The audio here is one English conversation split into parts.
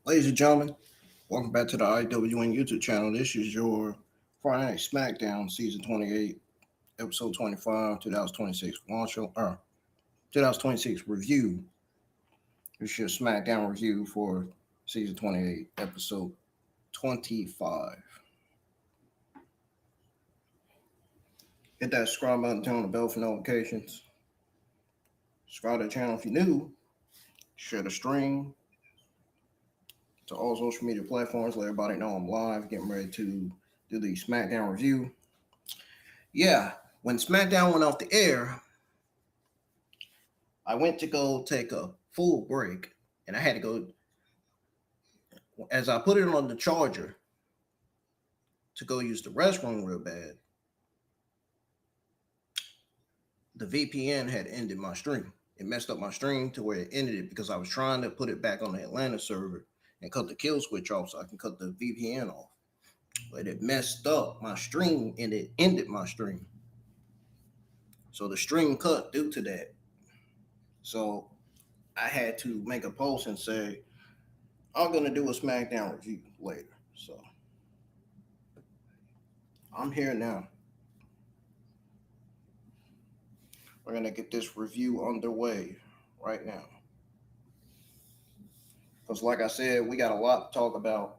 Ladies and gentlemen, welcome back to the IWN YouTube channel. This is your Friday Night SmackDown Season 28, Episode 25, 2026 launch, 2026 review. This is your SmackDown review for Season 28, Episode 25. Hit that subscribe button, turn on the bell for notifications. Subscribe to the channel if you're new. Share the stream to all social media platforms. Let everybody know I'm live, getting ready to do the SmackDown review. Yeah, when SmackDown went off the air, I went to go take a full break, and I had to go, as I put it on the charger to go use the restroom real bad, the VPN had ended my stream. It messed up my stream to where it ended it because I was trying to put it back on the Atlanta server and cut the kill switch off so I can cut the VPN off. But it messed up my stream and it ended my stream. So the stream cut due to that. So I had to make a post and say, I'm going to do a SmackDown review later. So I'm here now. We're going to get this review underway right now. Because like I said, we got a lot to talk about.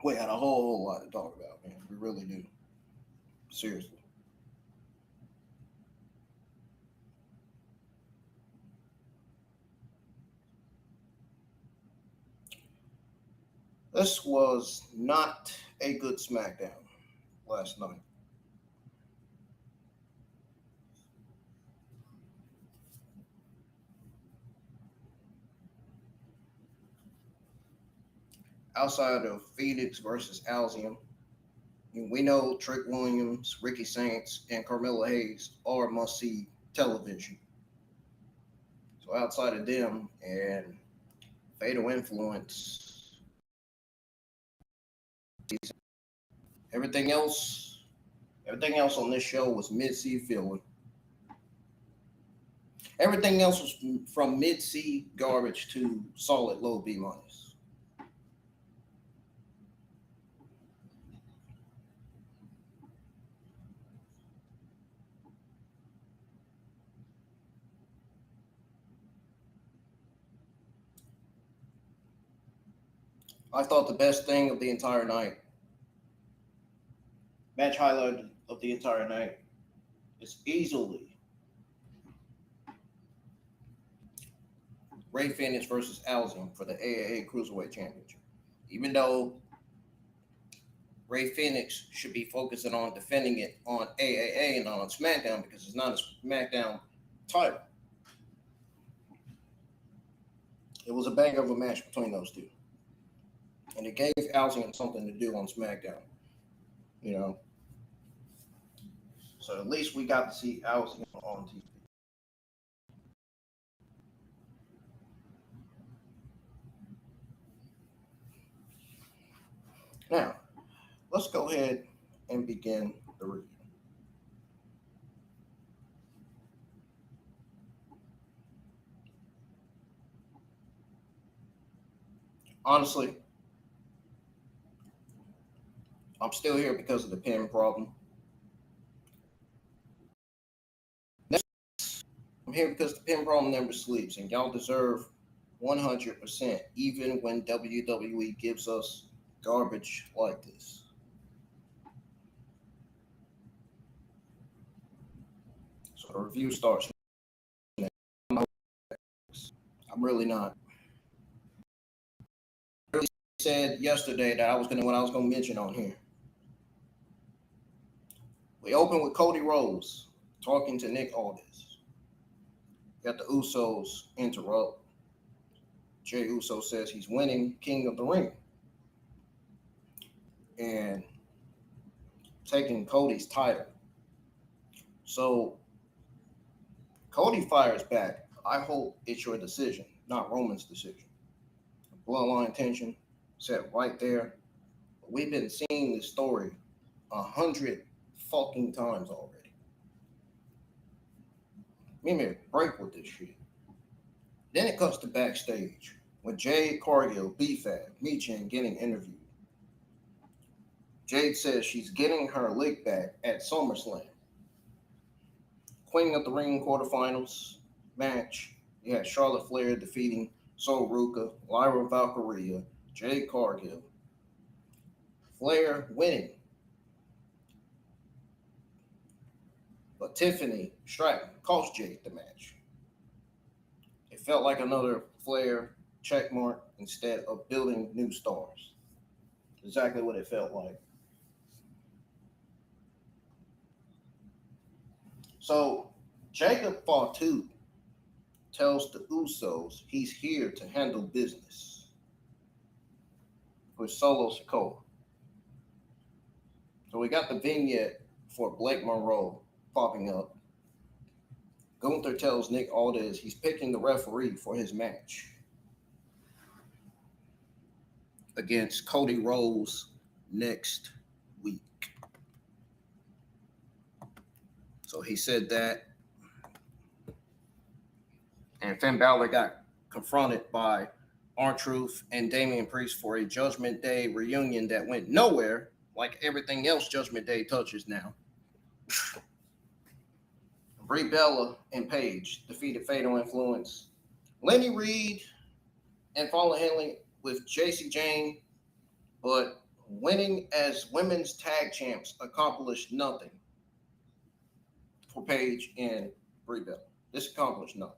We got a whole lot to talk about, man. We really do. Seriously. This was not a good SmackDown last night. Outside of Phoenix versus Axiom, we know Trick Williams, Ricky Saints, and Carmelo Hayes are must-see television. So outside of them and Fatal Influence, everything else on this show was mid-season filler. Everything else was from mid-C garbage to solid low B minus. I thought the best thing of the entire night, match highlight of the entire night, is easily Rey Fenix versus Axiom for the AAA Cruiserweight Championship. Even though Rey Fenix should be focusing on defending it on AAA and not on SmackDown because it's not a SmackDown title. It was a bang of a match between those two. And it gave Axiom something to do on SmackDown. You know? So at least we got to see Axiom on TV. Now, let's go ahead and begin the review. Honestly, I'm still here because of the pin problem. I'm here because the pin problem never sleeps, and y'all deserve 100%, even when WWE gives us garbage like this. So the review starts. I'm really not. I really said yesterday that I was gonna mention on here. We open with Cody Rhodes talking to Nick Aldis. Got the Usos interrupt. Jey Uso says he's winning King of the Ring and taking Cody's title. So Cody fires back. I hope it's your decision, not Roman's decision. Bloodline tension set right there. We've been seeing this story 100 fucking times already. Give me a break with this shit. Then it cuts to backstage with Jade Cargill, B-Fab, Michin getting interviewed. Jade says she's getting her lick back at SummerSlam. Queen of the Ring quarterfinals match. You had Charlotte Flair defeating Sol Ruca, Lyra Valkyria, Jade Cargill. Flair winning. But Tiffany Stratton cost Jade the match. It felt like another Flair checkmark instead of building new stars. Exactly what it felt like. So Jacob Fatu tells the Usos he's here to handle business with Solo Sikoa. So we got the vignette for Blake Monroe popping up. Gunther tells Nick Aldis he's picking the referee for his match against Cody Rhodes next week. So he said that. And Finn Balor got confronted by R-Truth and Damian Priest for a Judgment Day reunion that went nowhere, like everything else Judgment Day touches now. Brie Bella and Paige defeated Fatal Influence. Lenny Reed and Fallon Henley with JC Jane, but winning as women's tag champs accomplished nothing for Paige and Brie Bella. This accomplished nothing.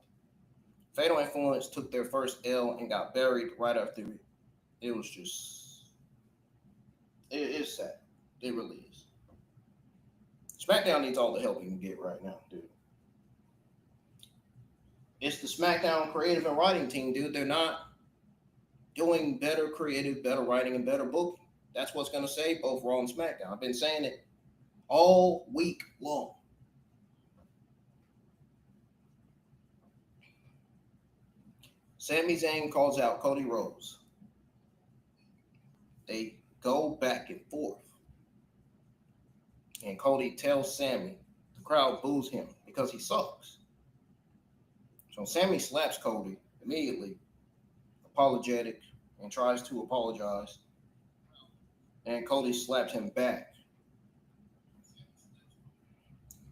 Fatal Influence took their first L and got buried right after it. It was just, it's sad. It really is. SmackDown needs all the help you can get right now, dude. It's the SmackDown creative and writing team, dude. They're not doing better creative, better writing, and better booking. That's what's going to save both Raw and SmackDown. I've been saying it all week long. Sami Zayn calls out Cody Rhodes. They go back and forth. And Cody tells Sami, the crowd boos him because he sucks. So Sami slaps Cody immediately, apologetic, and tries to apologize. And Cody slapped him back.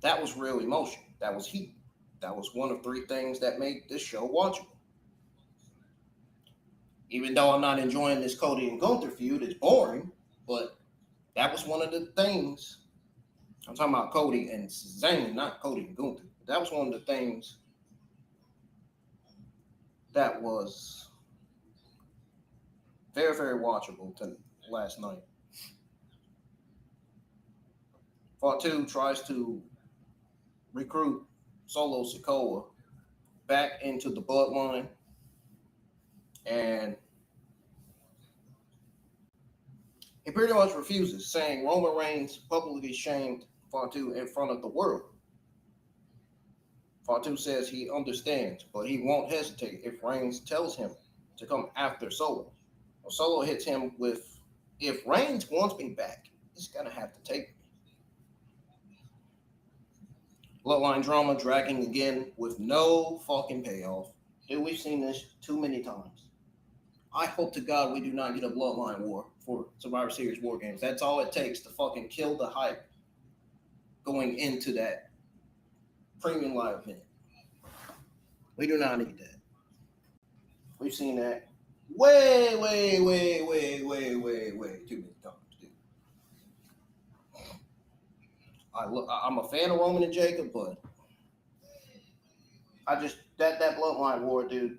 That was real emotion. That was heat. That was one of three things that made this show watchable. Even though I'm not enjoying this Cody and Gunther feud, it's boring, but that was one of the things. I'm talking about Cody and Zayn, not Cody and Gunther. That was one of the things that was very, very watchable last night. Fatu tries to recruit Solo Sikoa back into the bloodline, and he pretty much refuses, saying Roman Reigns publicly shamed Fatu in front of the world. Fatu says he understands, but he won't hesitate if Reigns tells him to come after Solo. Well, Solo hits him with, if Reigns wants me back, he's going to have to take me. Bloodline drama dragging again with no fucking payoff. Dude, we've seen this too many times. I hope to God we do not get a bloodline war for Survivor Series War Games. That's all it takes to fucking kill the hype going into that premium live event. We do not need that. We've seen that way too many times, dude. I'm a fan of Roman and Jacob, but I just that bloodline war, dude.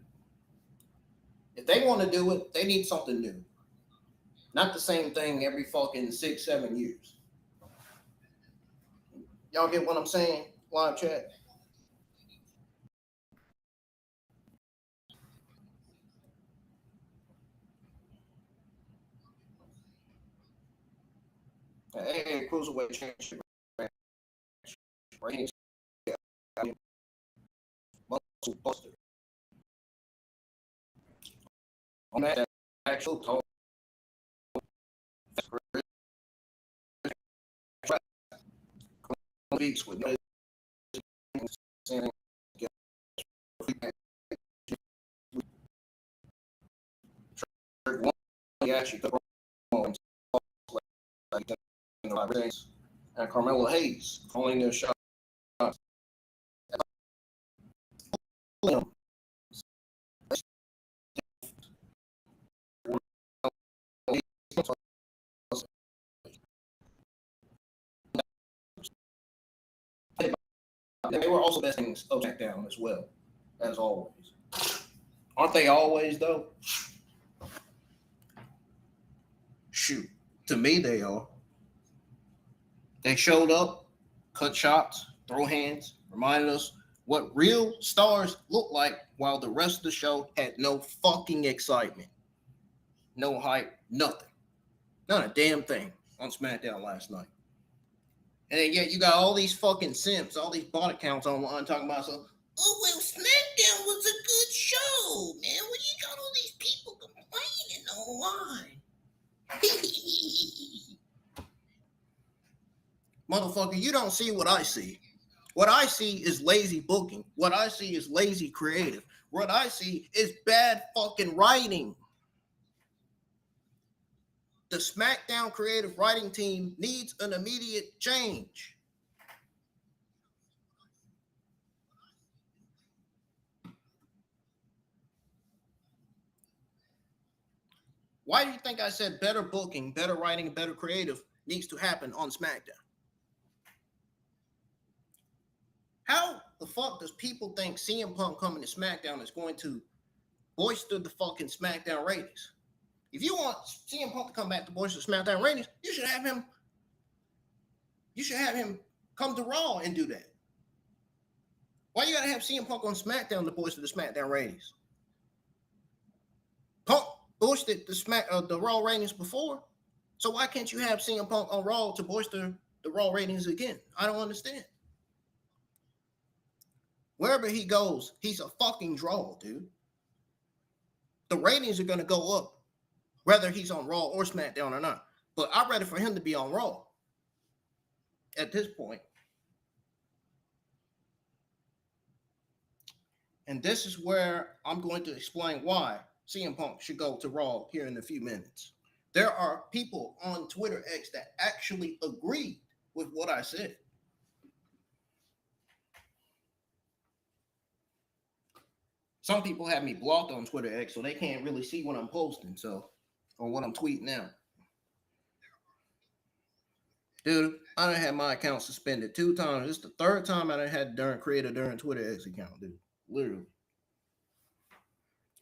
If they want to do it, they need something new. Not the same thing every fucking 6-7 years. Y'all get what I'm saying? Live chat. AAA Cruiserweight Championship. Muscle Buster. On that actual talk. Weeks with no and Carmelo Hayes calling their shots. They were also best things of SmackDown as well, as always. Aren't they always, though? Shoot. To me, they are. They showed up, cut shots, throw hands, reminded us what real stars look like, while the rest of the show had no fucking excitement. No hype, nothing. Not a damn thing on SmackDown last night. And then, yeah, you got all these fucking simps, all these bot accounts online talking about something. Oh, well, SmackDown was a good show, man. What you got all these people complaining online? Motherfucker, you don't see what I see. What I see is lazy booking. What I see is lazy creative. What I see is bad fucking writing. The SmackDown creative writing team needs an immediate change. Why do you think I said better booking, better writing, and better creative needs to happen on SmackDown? How the fuck does people think CM Punk coming to SmackDown is going to boister the fucking SmackDown ratings? If you want CM Punk to come back to boister SmackDown ratings, you should have him come to Raw and do that. Why you gotta have CM Punk on SmackDown to boister the SmackDown ratings? Punk boosted the Raw ratings before, so why can't you have CM Punk on Raw to boister the Raw ratings again? I don't understand. Wherever he goes, he's a fucking draw, dude. The ratings are gonna go up, whether he's on Raw or SmackDown or not. But I'd rather for him to be on Raw at this point. And this is where I'm going to explain why CM Punk should go to Raw here in a few minutes. There are people on Twitter X that actually agreed with what I said. Some people have me blocked on Twitter X, so they can't really see what I'm posting, or what I'm tweeting out. Dude, I done had my account suspended 2 times. It's the 3rd time I done had to create a Twitter X account, dude. Literally.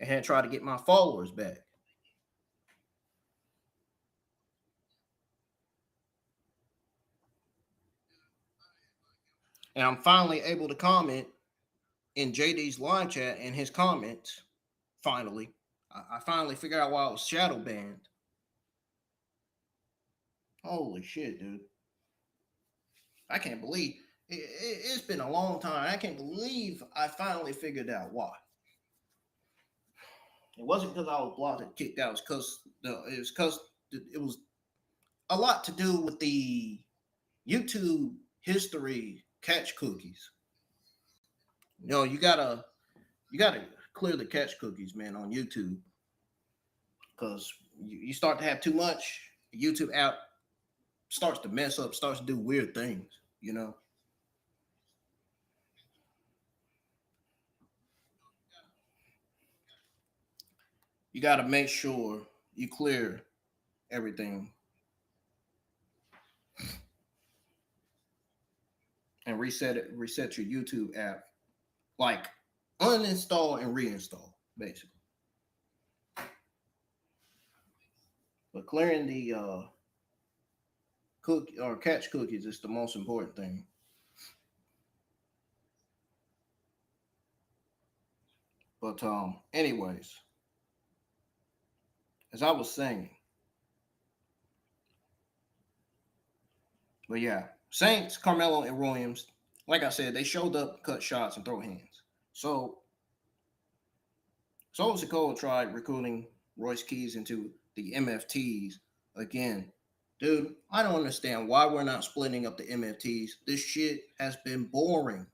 I had tried to get my followers back. And I'm finally able to comment in JD's live chat and his comments. Finally. I finally figured out why I was shadow banned. Holy shit, dude. I can't believe it's been a long time. I can't believe I finally figured out why. It wasn't because I was blocked and kicked out. It was because it was a lot to do with the YouTube history catch cookies. You know, you gotta clear the catch cookies, man, on YouTube, because you start to have too much. The YouTube app starts to mess up, starts to do weird things, you know. You got to make sure you clear everything and reset your YouTube app, like uninstall and reinstall, basically. But clearing the cookie or catch cookies is the most important thing. But anyways, as I was saying, but yeah, Saints, Carmelo, and Williams, like I said, they showed up, cut shots, and throw hands. So Sikoa tried recruiting Royce Keys into the MFTs again. Dude, I don't understand why we're not splitting up the MFTs. This shit has been boring.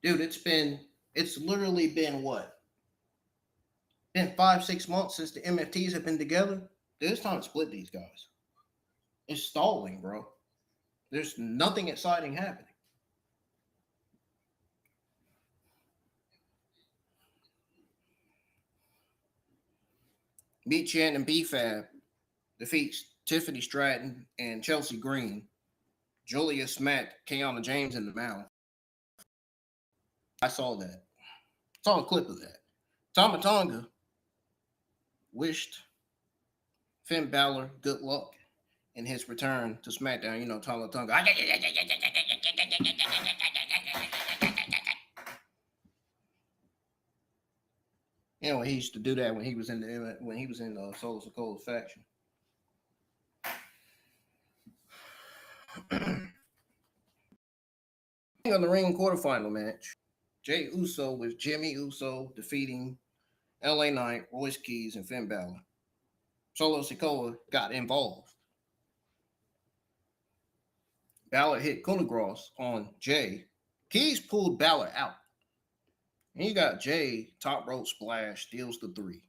Dude, it's literally been what? Been 5-6 months since the MFTs have been together. Dude, it's time to split these guys. It's stalling, bro. There's nothing exciting happening. Meet Chan and B-Fab defeats Tiffany Stratton and Chelsea Green. Julia smacked Kiana James in the mouth. I saw that. Saw a clip of that. Tama Tonga wished Finn Balor good luck in his return to SmackDown. You know, Tama Tonga. You know, he used to do that when he was in the Sol Ruca faction. On the Ring Quarterfinal match, Jey Uso with Jimmy Uso defeating LA Knight, Royce Keys, and Finn Balor. Solo Sikoa got involved. Balor hit Coup de Grace on Jey. Keys pulled Balor out. And you got Jey, top rope splash, steals the 3.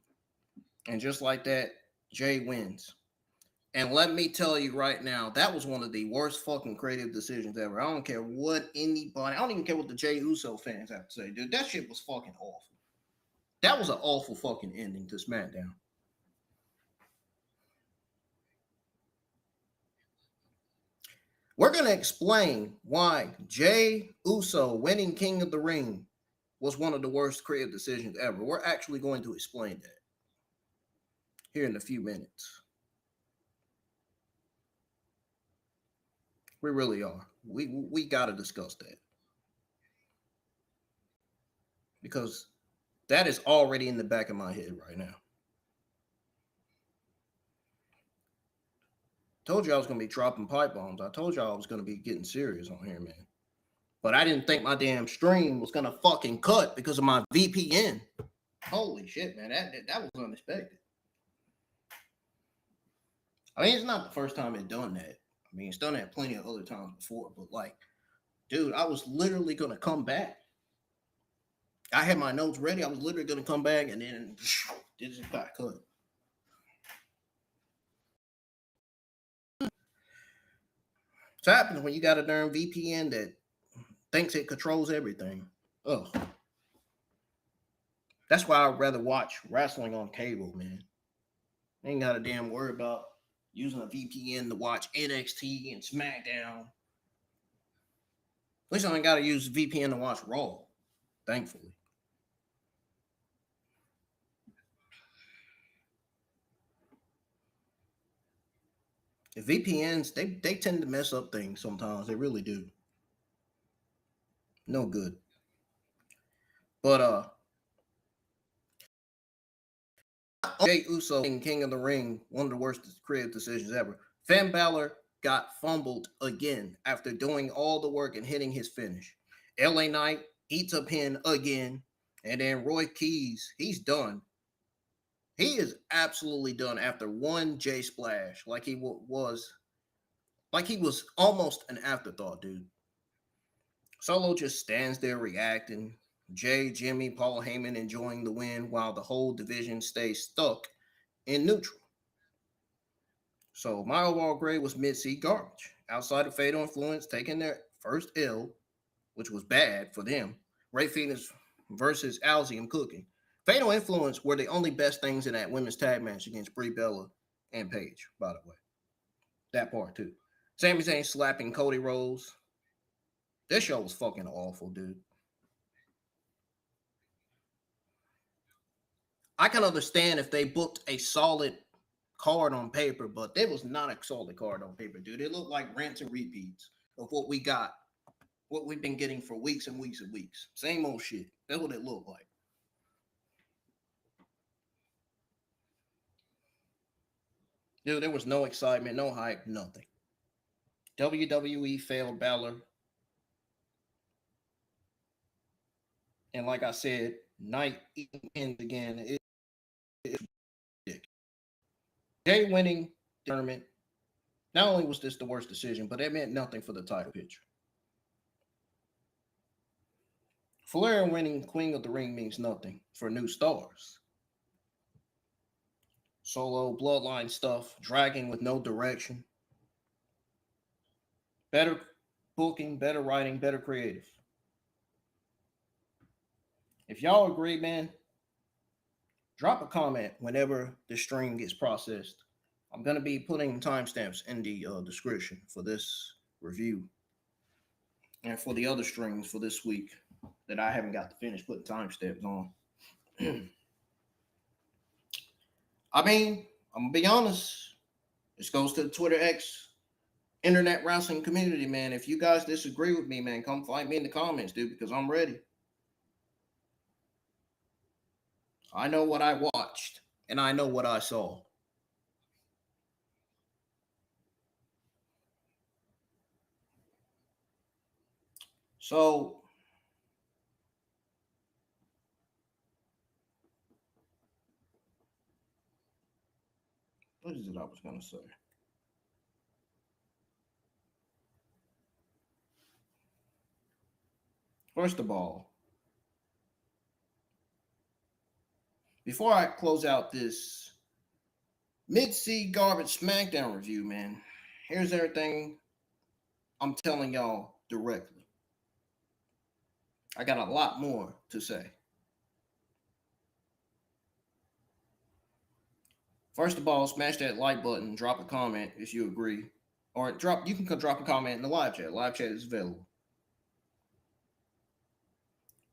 And just like that, Jey wins. And let me tell you right now, that was one of the worst fucking creative decisions ever. I don't care what I don't even care what the Jey Uso fans have to say, dude. That shit was fucking awful. That was an awful fucking ending to SmackDown. We're going to explain why Jey Uso winning King of the Ring was one of the worst creative decisions ever. We're actually going to explain that here in a few minutes. We really are. We got to discuss that. Because that is already in the back of my head right now. Told you I was going to be dropping pipe bombs. I told you I was going to be getting serious on here, man. But I didn't think my damn stream was going to fucking cut because of my VPN. Holy shit, man. That was unexpected. I mean, it's not the first time it's done that. I mean, it's done that plenty of other times before. But, like, Dude, I was literally going to come back. I had my notes ready. I was literally going to come back, and then this just got cut. It's happening when you got a darn VPN that thinks it controls everything. Ugh. That's why I'd rather watch wrestling on cable, man. I ain't got a damn worry about using a VPN to watch NXT and SmackDown. At least I ain't got to use VPN to watch Raw, thankfully. The VPNs, they tend to mess up things sometimes. They really do. No good. But Jey Uso and King of the Ring, one of the worst creative decisions ever. Finn Balor got fumbled again after doing all the work and hitting his finish. LA Knight eats a pin again. And then Royce Keys, he's done. He is absolutely done after one J splash, like he was almost an afterthought, dude. Solo just stands there reacting. Jay, Jimmy, Paul Heyman enjoying the win while the whole division stays stuck in neutral. So my overall grade was mid-C garbage. Outside of Fatal Influence taking their first L, which was bad for them. Rey Fenix versus Axiom cooking. Fatal Influence were the only best things in that women's tag match against Brie Bella and Paige, by the way. That part too. Sami Zayn slapping Cody Rhodes. This show was fucking awful, dude. I can understand if they booked a solid card on paper, but it was not a solid card on paper, dude. It looked like rants and repeats of what we got, what we've been getting for weeks and weeks and weeks. Same old shit. That's what it looked like. Dude, there was no excitement, no hype, nothing. WWE failed Balor. And like I said, Knight eating pins again. It's ridiculous. Jay winning the tournament. Not only was this the worst decision, but it meant nothing for the title picture. Flair winning Queen of the Ring means nothing for new stars. Solo bloodline stuff, dragging with no direction. Better booking, better writing, better creative. If y'all agree, man, drop a comment whenever the stream gets processed. I'm going to be putting timestamps in the description for this review and for the other streams for this week that I haven't got to finish putting timestamps on. I mean, I'm going to be honest. This goes to the Twitter X internet wrestling community, man. If you guys disagree with me, man, come fight me in the comments, dude, because I'm ready. I know what I watched, and I know what I saw. So, what is it I was going to say? First of all, before I close out this mid-C garbage SmackDown review, man, here's everything I'm telling y'all directly. I got a lot more to say. First of all, smash that like button, drop a comment if you agree, or you can drop a comment in the live chat. Live chat is available.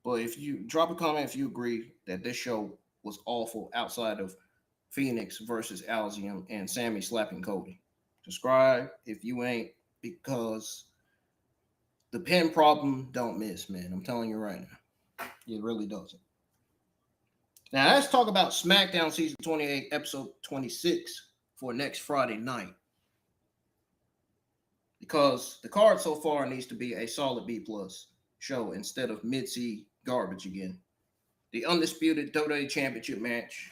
But if you drop a comment if you agree that this show was awful outside of Fenix versus Axiom and Sami slapping Cody. Subscribe if you ain't, because the pin problem don't miss, man. I'm telling you right now. It really doesn't. Now, let's talk about SmackDown Season 28, Episode 26 for next Friday night. Because the card so far needs to be a solid B+ show instead of mid-C garbage again. The undisputed WWE Championship match.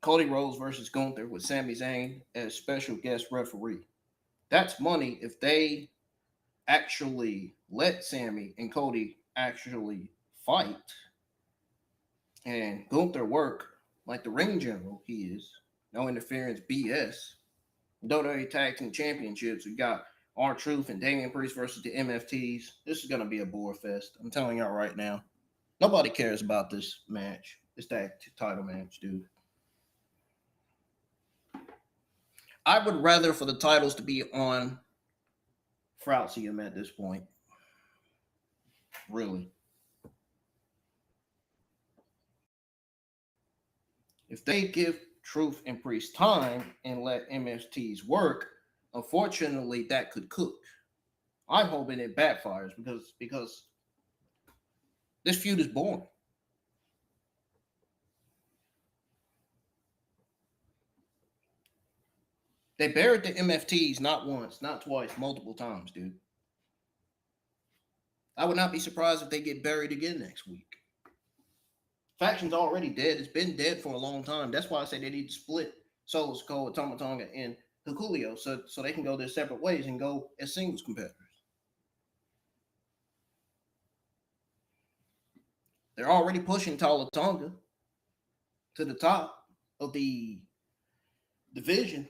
Cody Rhodes versus Gunther with Sami Zayn as special guest referee. That's money if they actually let Sami and Cody actually fight and Gunther work like the ring general he is. No interference BS. WWE Tag Team Championships, we got R-Truth and Damian Priest versus the MFTs. This is going to be a bore fest. I'm telling y'all right now. Nobody cares about this match. It's that title match, dude. I would rather for the titles to be on Axiom at this point. Really. If they give Truth and Priest time and let MFTs work, unfortunately, that could cook. I'm hoping it backfires because this feud is boring. They buried the MFTs not once, not twice, multiple times, dude. I would not be surprised if they get buried again next week. Faction's already dead. It's been dead for a long time. That's why I say they need to split Solo Sikoa, Tama Tonga, and Hikuleo so they can go their separate ways and go as singles competitors. They're already pushing Tama Tonga to the top of the division.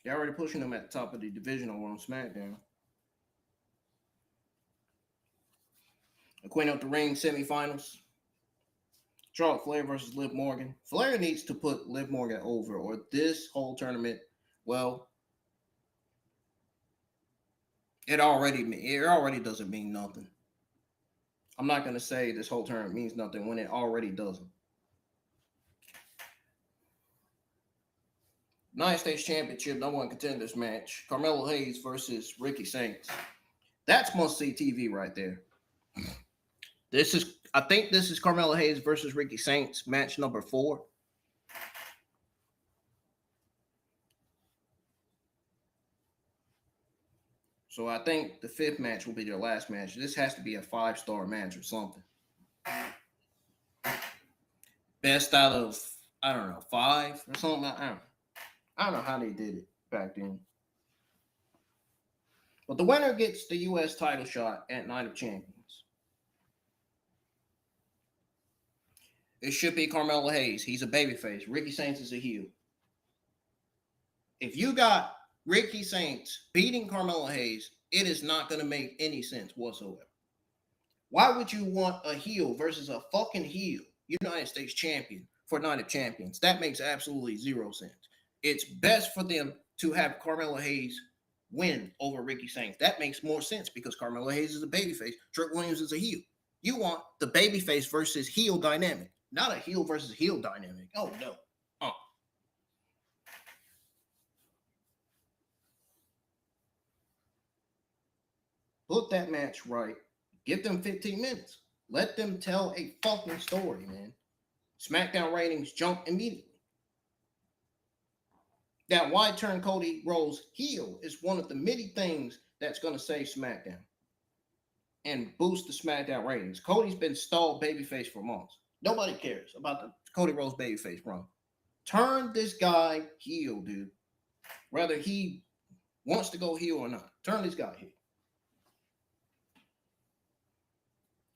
They're already pushing them at the top of the division over on SmackDown. The Queen of the Ring semifinals. Charlotte Flair versus Liv Morgan. Flair needs to put Liv Morgan over, or this whole tournament, well, it already doesn't mean nothing. I'm not going to say this whole tournament means nothing when it already doesn't. United States Championship number one contenders match. Carmelo Hayes versus Ricky Saints. That's must-see TV right there. I think this is Carmelo Hayes versus Ricky Saints match number 4. So I think the 5th match will be their last match. This has to be a 5-star match or something. Best out of, I don't know, 5 or something. I don't know how they did it back then. But the winner gets the U.S. title shot at Night of Champions. It should be Carmelo Hayes. He's a babyface. Ricky Saints is a heel. If you got Ricky Saints beating Carmelo Hayes, it is not going to make any sense whatsoever. Why would you want a heel versus a fucking heel United States champion for Night of Champions? That makes absolutely zero sense. It's best for them to have Carmelo Hayes win over Ricky Saints. That makes more sense because Carmelo Hayes is a babyface. Trick Williams is a heel. You want the babyface versus heel dynamic, not a heel versus heel dynamic. Oh, no. Put that match right. Give them 15 minutes. Let them tell a fucking story, man. SmackDown ratings jump immediately. Now, why turn Cody Rhodes heel is one of the many things that's going to save SmackDown and boost the SmackDown ratings. Cody's been stalled babyface for months. Nobody cares about the Cody Rhodes babyface run. Turn this guy heel, dude. Whether he wants to go heel or not. Turn this guy heel.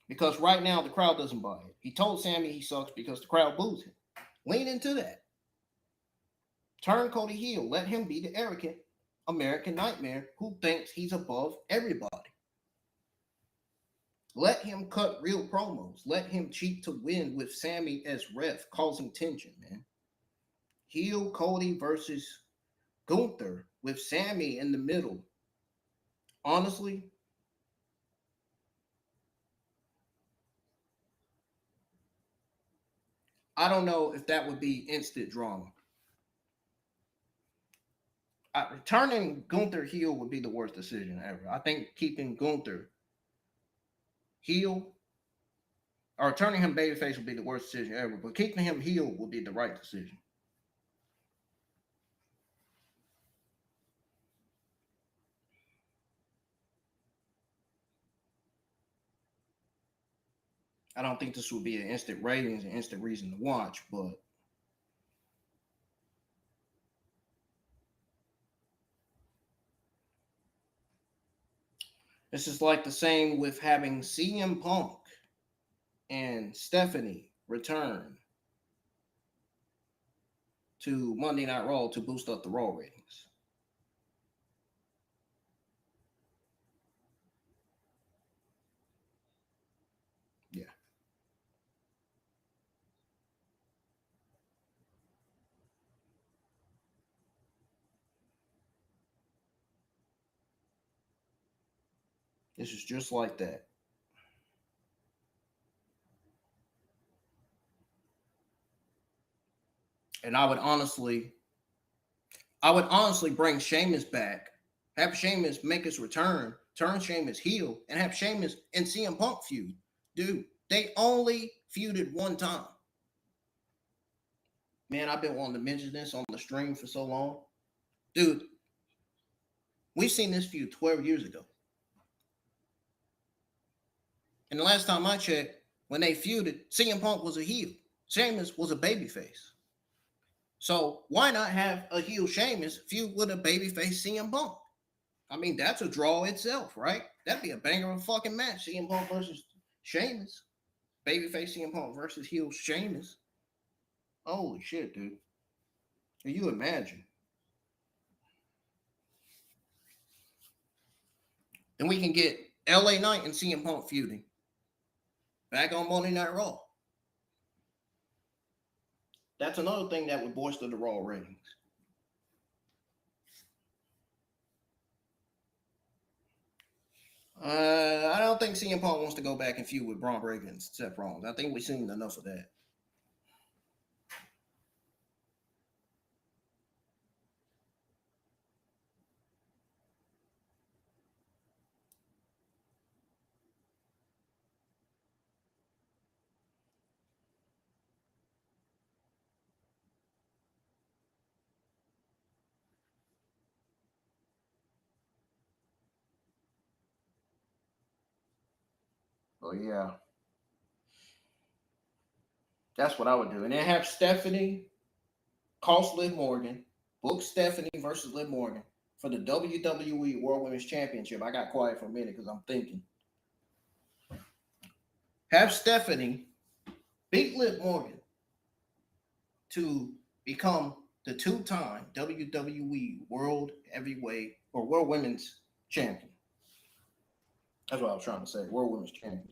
Because right now, the crowd doesn't buy it. He told Sami he sucks because the crowd boos him. Lean into that. Turn Cody heel. Let him be the arrogant American nightmare who thinks he's above everybody. Let him cut real promos. Let him cheat to win with Sami as ref, causing tension, man. Heel Cody versus Gunther with Sami in the middle. Honestly, I don't know if that would be instant drama. Turning Gunther heel would be the worst decision ever. I think keeping Gunther heel or turning him babyface would be the worst decision ever, but keeping him heel would be the right decision. I don't think this would be an instant ratings and instant reason to watch, but This is like the same with having CM Punk and Stephanie return to Monday Night Raw to boost up the Raw ratings. Yeah. This is just like that. And I would honestly bring Sheamus back, have Sheamus make his return, turn Sheamus heel, and have Sheamus and CM Punk feud. Dude, they only feuded one time. Man, I've been wanting to mention this on the stream for so long. Dude, we've seen this feud 12 years ago. And the last time I checked, when they feuded, CM Punk was a heel. Sheamus was a babyface. So why not have a heel Sheamus feud with a babyface CM Punk? I mean, that's a draw itself, right? That'd be a banger of a fucking match. CM Punk versus Sheamus. Babyface CM Punk versus heel Sheamus. Holy shit, dude. Can you imagine? Then we can get LA Knight and CM Punk feuding. Back on Monday Night Raw. That's another thing that would bolster the Raw ratings. I don't think CM Punk wants to go back and feud with Braun Breaker and Seth Rollins. I think we've seen enough of that. Oh, yeah. That's what I would do. And then have Stephanie cost Liv Morgan, book Stephanie versus Liv Morgan for the WWE World Women's Championship. I got quiet for a minute because I'm thinking. Have Stephanie beat Liv Morgan to become the two-time WWE World Heavyweight or World Women's Champion. That's what I was trying to say. World Women's Champion.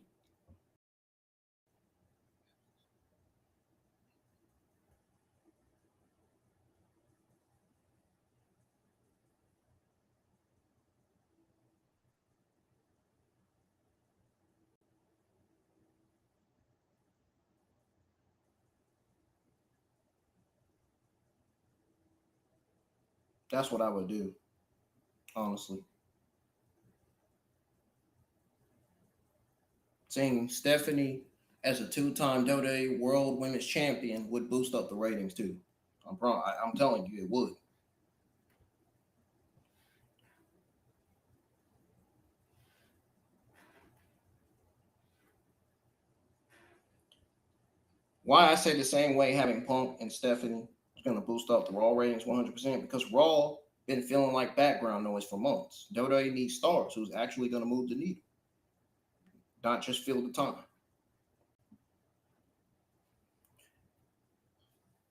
That's what I would do, honestly. Seeing Stephanie as a two-time WWE World Women's Champion would boost up the ratings too. I'm telling you, it would. Why I say the same way having Punk and Stephanie is going to boost up the Raw ratings 100% because Raw been feeling like background noise for months. WWE needs stars who's actually going to move the needle, not just fill the time.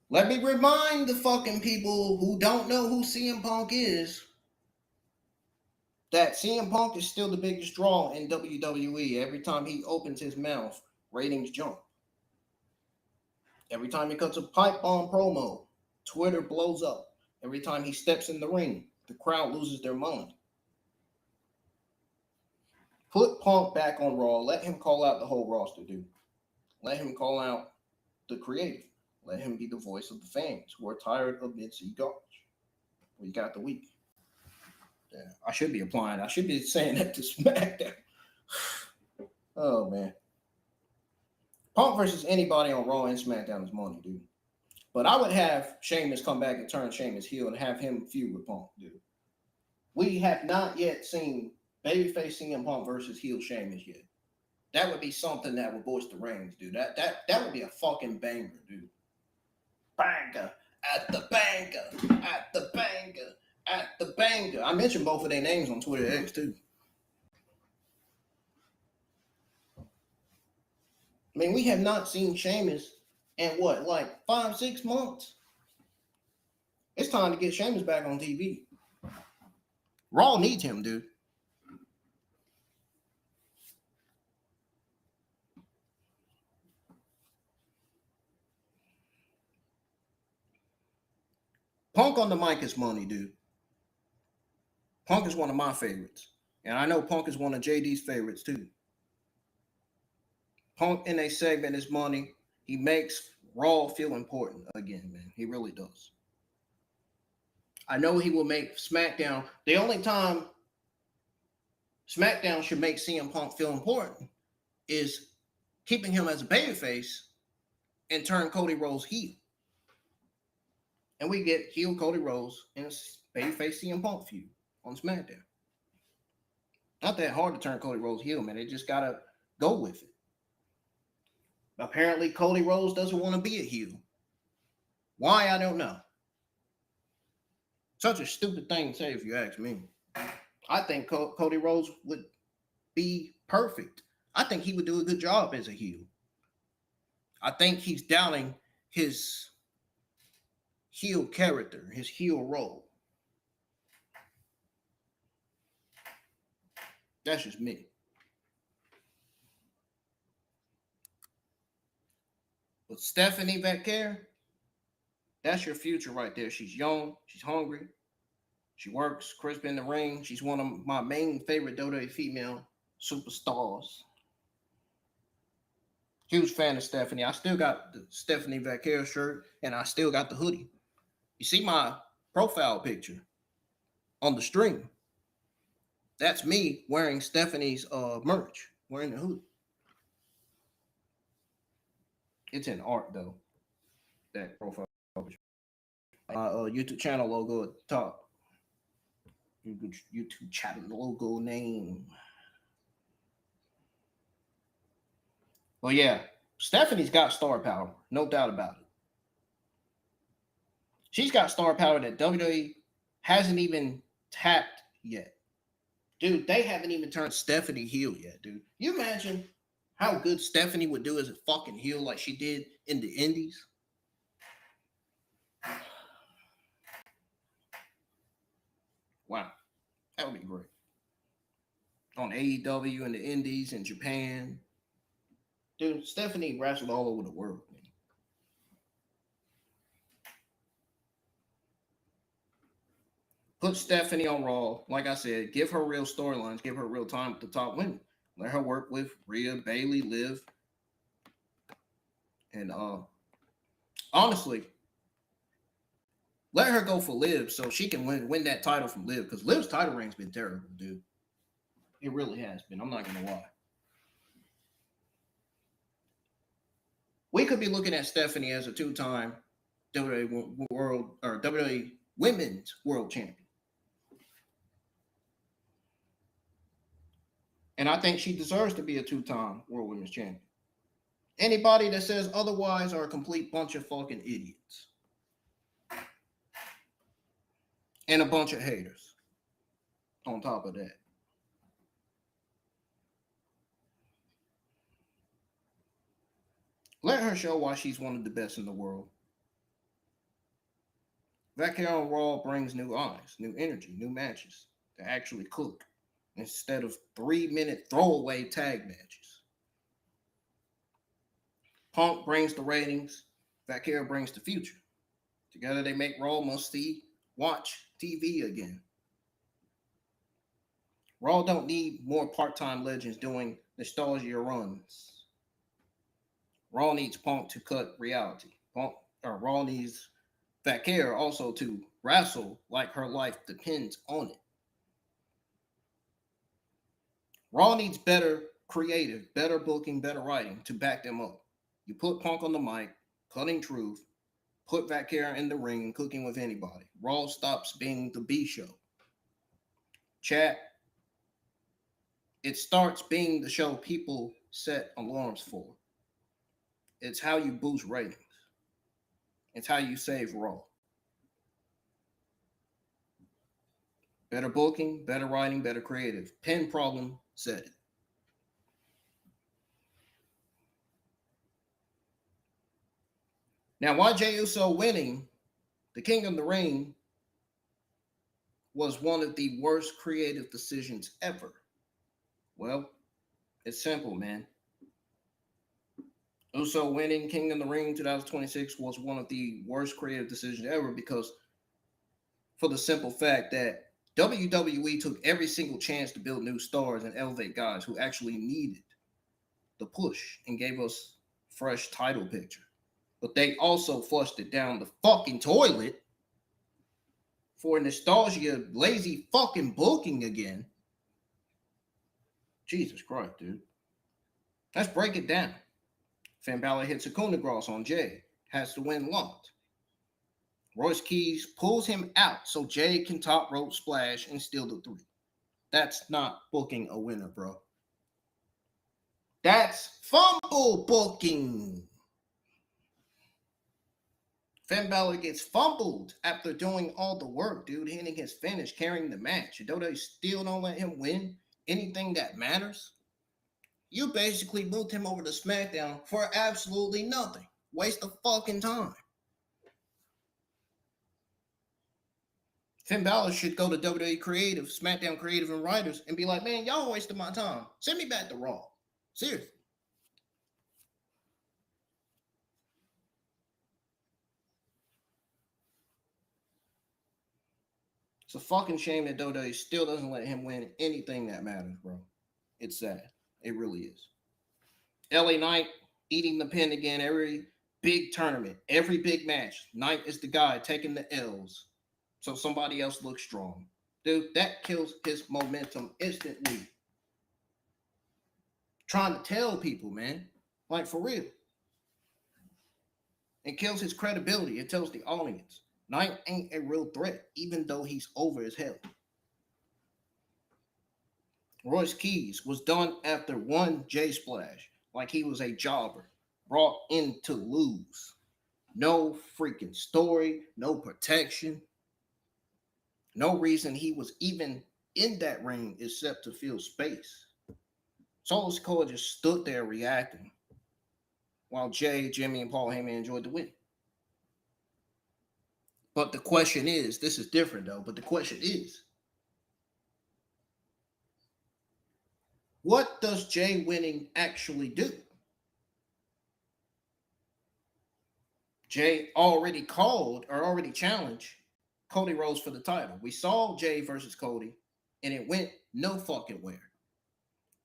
Let me remind the fucking people who don't know who CM Punk is that CM Punk is still the biggest draw in WWE. Every time he opens his mouth, ratings jump. Every time he cuts a pipe bomb promo, Twitter blows up. Every time he steps in the ring, the crowd loses their mind. Put Punk back on Raw. Let him call out the whole roster, dude. Let him call out the creative. Let him be the voice of the fans who are tired of mid-season garbage. We got the week. Yeah, I should be applying. I should be saying that to SmackDown. Oh, man. Punk versus anybody on Raw and SmackDown is money, dude. But I would have Sheamus come back and turn Sheamus heel and have him feud with Punk, dude. We have not yet seen babyface CM Punk versus heel Sheamus yet. That would be something that would boost the ratings, dude. That would be a fucking banger, dude. Banger at the banger at the banger at the banger. I mentioned both of their names on Twitter X too. I mean, we have not seen Sheamus in what, like 5-6 months? It's time to get Sheamus back on TV. Raw needs him, dude. Punk on the mic is money, dude. Punk is one of my favorites. And I know Punk is one of JD's favorites, too. Punk in a segment is money. He makes Raw feel important again, man. He really does. I know he will make SmackDown. The only time SmackDown should make CM Punk feel important is keeping him as a babyface and turn Cody Rhodes heel. And we get heel Cody Rhodes and babyface CM Punk feud on SmackDown. Not that hard to turn Cody Rhodes heel, man. They just got to go with it. Apparently, Cody Rhodes doesn't want to be a heel. Why, I don't know. Such a stupid thing to say if you ask me. I think Cody Rhodes would be perfect. I think he would do a good job as a heel. I think he's doubting his heel character, his heel role. That's just me. But Stephanie Valkyria, that's your future right there. She's young. She's hungry. She works crisp in the ring. She's one of my main favorite WWE female superstars. Huge fan of Stephanie. I still got the Stephanie Valkyria shirt, and I still got the hoodie. You see my profile picture on the stream. That's me wearing Stephanie's merch, wearing the hoodie. It's in art, though, that profile picture. YouTube channel logo at the top. YouTube channel logo name. Well, yeah, Stephanie's got star power, no doubt about it. She's got star power that WWE hasn't even tapped yet. Dude, they haven't even turned Stephanie heel yet, dude. You imagine how good Stephanie would do as a fucking heel like she did in the Indies? Wow, that would be great. On AEW and the Indies and Japan. Dude, Stephanie wrestled all over the world, man. Put Stephanie on Raw. Like I said, give her real storylines. Give her real time with the top women. Let her work with Rhea, Bayley, Liv. And honestly, let her go for Liv so she can win that title from Liv. Because Liv's title reign's been terrible, dude. It really has been. I'm not going to lie. We could be looking at Stephanie as a two-time WWE World or WWE Women's World Champion. And I think she deserves to be a two-time World Women's Champion. Anybody that says otherwise are a complete bunch of fucking idiots. And a bunch of haters on top of that. Let her show why she's one of the best in the world. Valkyria on Raw brings new eyes, new energy, new matches to actually cook instead of 3-minute throwaway tag matches. Punk brings the ratings. Valkyria brings the future. Together they make Raw must-see, watch TV again. Raw don't need more part-time legends doing nostalgia runs. Raw needs Punk to cut reality. Raw needs Valkyria also to wrestle like her life depends on it. Raw needs better creative, better booking, better writing to back them up. You put Punk on the mic, cutting truth, put Valkyria in the ring, cooking with anybody. Raw stops being the B show. Chat, it starts being the show people set alarms for. It's how you boost ratings. It's how you save Raw. Better booking, better writing, better creative. Pen problem said it. Now, why Jey Uso winning the King of the Ring was one of the worst creative decisions ever? Well, it's simple, man. Uso winning King of the Ring 2026 was one of the worst creative decisions ever because for the simple fact that WWE took every single chance to build new stars and elevate guys who actually needed the push and gave us fresh title picture. But they also flushed it down the fucking toilet for nostalgia, lazy fucking booking again. Jesus Christ, dude. Let's break it down. Finn Balor hits a coup de grace on Jey. Has to win locked. Royce Keys pulls him out so Jey can top rope splash and steal the 3. That's not booking a winner, bro. That's fumble booking. Finn Balor gets fumbled after doing all the work, dude, hitting his finish, carrying the match. And though they still don't let him win anything that matters, you basically moved him over to SmackDown for absolutely nothing. Waste of fucking time. Finn Balor should go to WWE Creative, SmackDown Creative and Writers and be like, man, y'all wasted my time. Send me back to Raw. Seriously. It's a fucking shame that WWE still doesn't let him win anything that matters, bro. It's sad. It really is. LA Knight eating the pin again. Every big tournament, every big match, Knight is the guy taking the L's so somebody else looks strong. Dude, that kills his momentum instantly. Trying to tell people, man, like for real. It kills his credibility. It tells the audience Knight ain't a real threat, even though he's over as hell. Royce Keys was done after one J splash, like he was a jobber, brought in to lose. No freaking story, no protection, no reason he was even in that ring except to fill space. Sol Sikoa just stood there reacting while Jey, Jimmy, and Paul Heyman enjoyed the win. But the question is, this is different though, but the question is, what does Jey winning actually do? Jey already called or already challenged Cody Rhodes for the title. We saw Jey versus Cody, and it went no fucking where.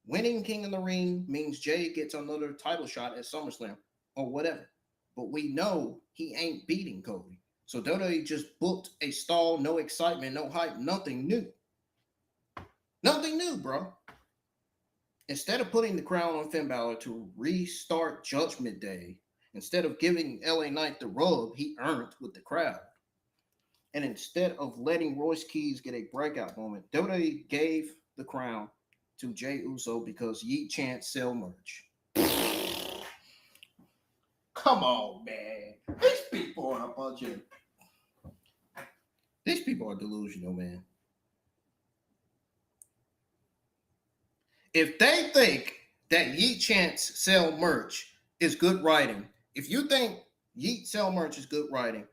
Winning King of the Ring means Jey gets another title shot at SummerSlam or whatever. But we know he ain't beating Cody. So WWE just booked a stall, no excitement, no hype, nothing new. Nothing new, bro. Instead of putting the crown on Finn Balor to restart Judgment Day, instead of giving LA Knight the rub he earned with the crowd, and instead of letting Royce Keys get a breakout moment, WWE gave the crown to Jey Uso because Yeet Chant sell merch. Come on, man. These people are a bunch of... These people are delusional, man. If they think that Yeet Chants sell merch is good writing, if you think Yeet sell merch is good writing,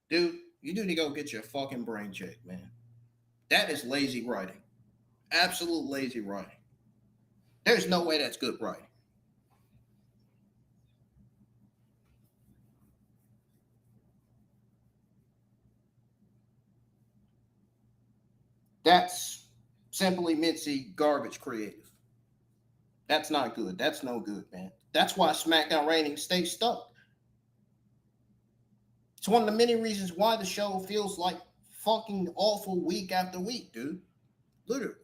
dude, you need to go get your fucking brain checked, man. That is lazy writing. Absolute lazy writing. There's no way that's good writing. That's simply Mitzi garbage creative. That's not good. That's no good, man. That's why SmackDown ratings stay stuck. It's one of the many reasons why the show feels like fucking awful week after week, dude. Literally.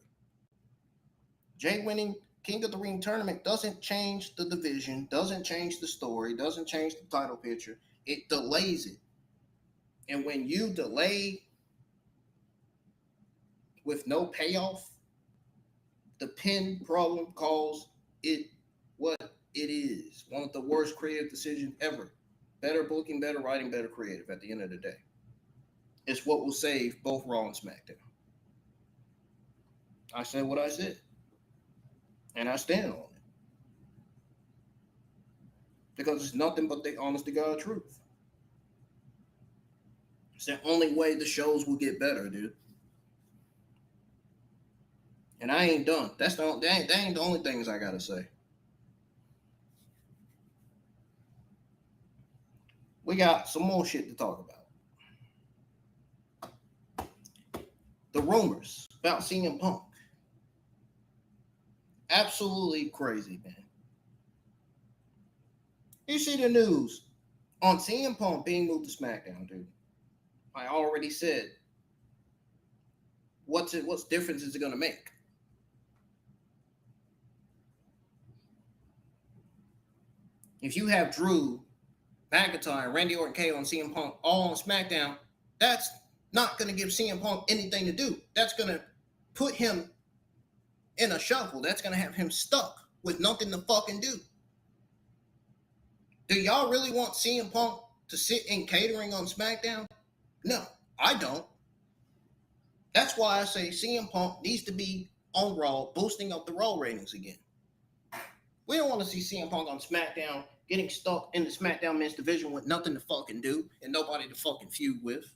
Jey winning King of the Ring tournament doesn't change the division, doesn't change the story, doesn't change the title picture. It delays it. And when you delay with no payoff, the pin problem calls it what it is. One of the worst creative decisions ever. Better booking, better writing, better creative at the end of the day. It's what will save both Raw and SmackDown. I said what I said. And I stand on it. Because it's nothing but the honest to God truth. It's the only way the shows will get better, dude. And I ain't done. That ain't the only things I gotta say. We got some more shit to talk about. The rumors about CM Punk. Absolutely crazy, man. You see the news on CM Punk being moved to SmackDown, dude. I already said, what's difference is it gonna make? If you have Drew McIntyre, Randy Orton, KO, and CM Punk all on SmackDown, that's not going to give CM Punk anything to do. That's going to put him in a shuffle. That's going to have him stuck with nothing to fucking do. Do y'all really want CM Punk to sit in catering on SmackDown? No, I don't. That's why I say CM Punk needs to be on Raw, boosting up the Raw ratings again. We don't want to see CM Punk on SmackDown getting stuck in the SmackDown Men's Division with nothing to fucking do and nobody to fucking feud with.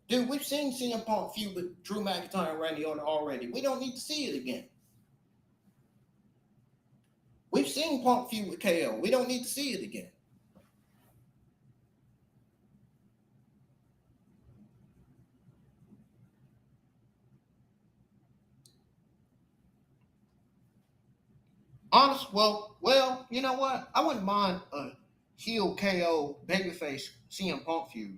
Dude, we've seen CM Punk feud with Drew McIntyre and Randy Orton already. We don't need to see it again. We've seen Punk feud with KO. We don't need to see it again. Honest, well, you know what? I wouldn't mind a heel KO babyface CM Punk feud.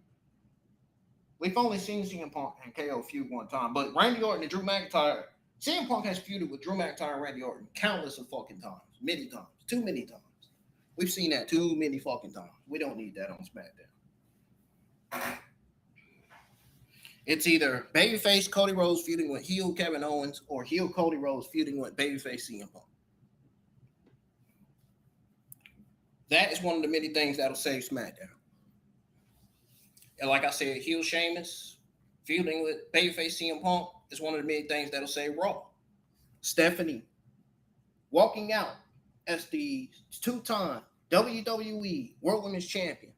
We've only seen CM Punk and KO feud one time, but Randy Orton and Drew McIntyre, CM Punk has feuded with Drew McIntyre and Randy Orton countless of fucking times, many times, too many times. We've seen that too many fucking times. We don't need that on SmackDown. It's either babyface Cody Rhodes feuding with heel Kevin Owens or heel Cody Rhodes feuding with babyface CM Punk. That is one of the many things that'll save SmackDown. And like I said, heel Sheamus feuding with babyface CM Punk is one of the many things that'll save Raw. Stephanie walking out as the two-time WWE World Women's Champion.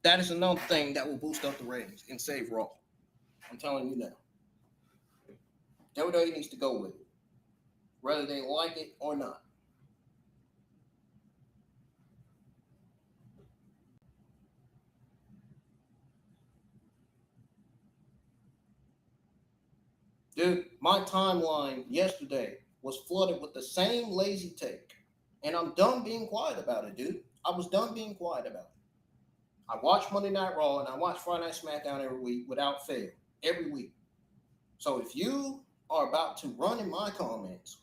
That is another thing that will boost up the ratings and save Raw. I'm telling you now. WWE needs to go with it, whether they like it or not. Dude, my timeline yesterday was flooded with the same lazy take. And I'm done being quiet about it, dude. I was done being quiet about it. I watch Monday Night Raw and I watch Friday Night SmackDown every week without fail. Every week. So if you are about to run in my comments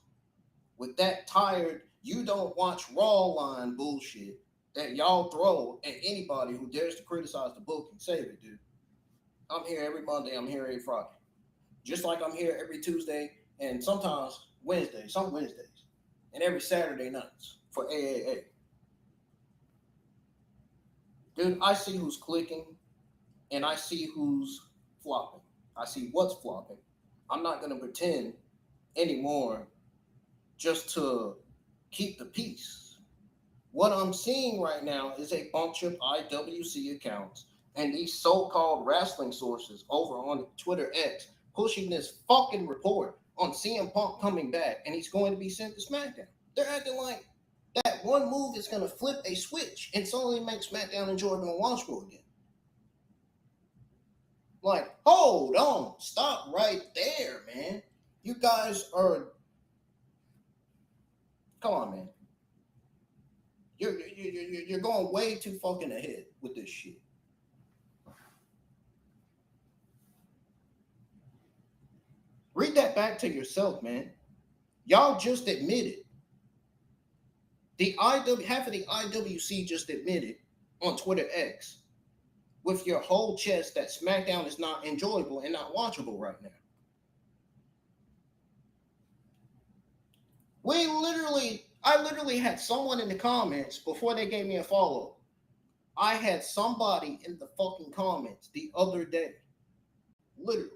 with that tired, you don't watch Raw line bullshit that y'all throw at anybody who dares to criticize the book and save it, dude. I'm here every Monday. I'm here every Friday. Just like I'm here every Tuesday and sometimes Wednesday, some Wednesdays, and every Saturday nights for AAA. Dude, I see who's clicking and I see who's flopping. I see what's flopping. I'm not going to pretend anymore just to keep the peace. What I'm seeing right now is a bunch of IWC accounts and these so-called wrestling sources over on Twitter X pushing this fucking report on CM Punk coming back and he's going to be sent to SmackDown. They're acting like that one move is going to flip a switch and suddenly make SmackDown enjoyable and watchable again. Like, hold on, stop right there, man. You guys are, come on, man. You're going way too fucking ahead with this shit. Read that back to yourself, man. Y'all just admitted. Half of the IWC just admitted on Twitter X with your whole chest that SmackDown is not enjoyable and not watchable right now. I literally had someone in the comments before they gave me a follow. I had somebody in the fucking comments the other day. Literally.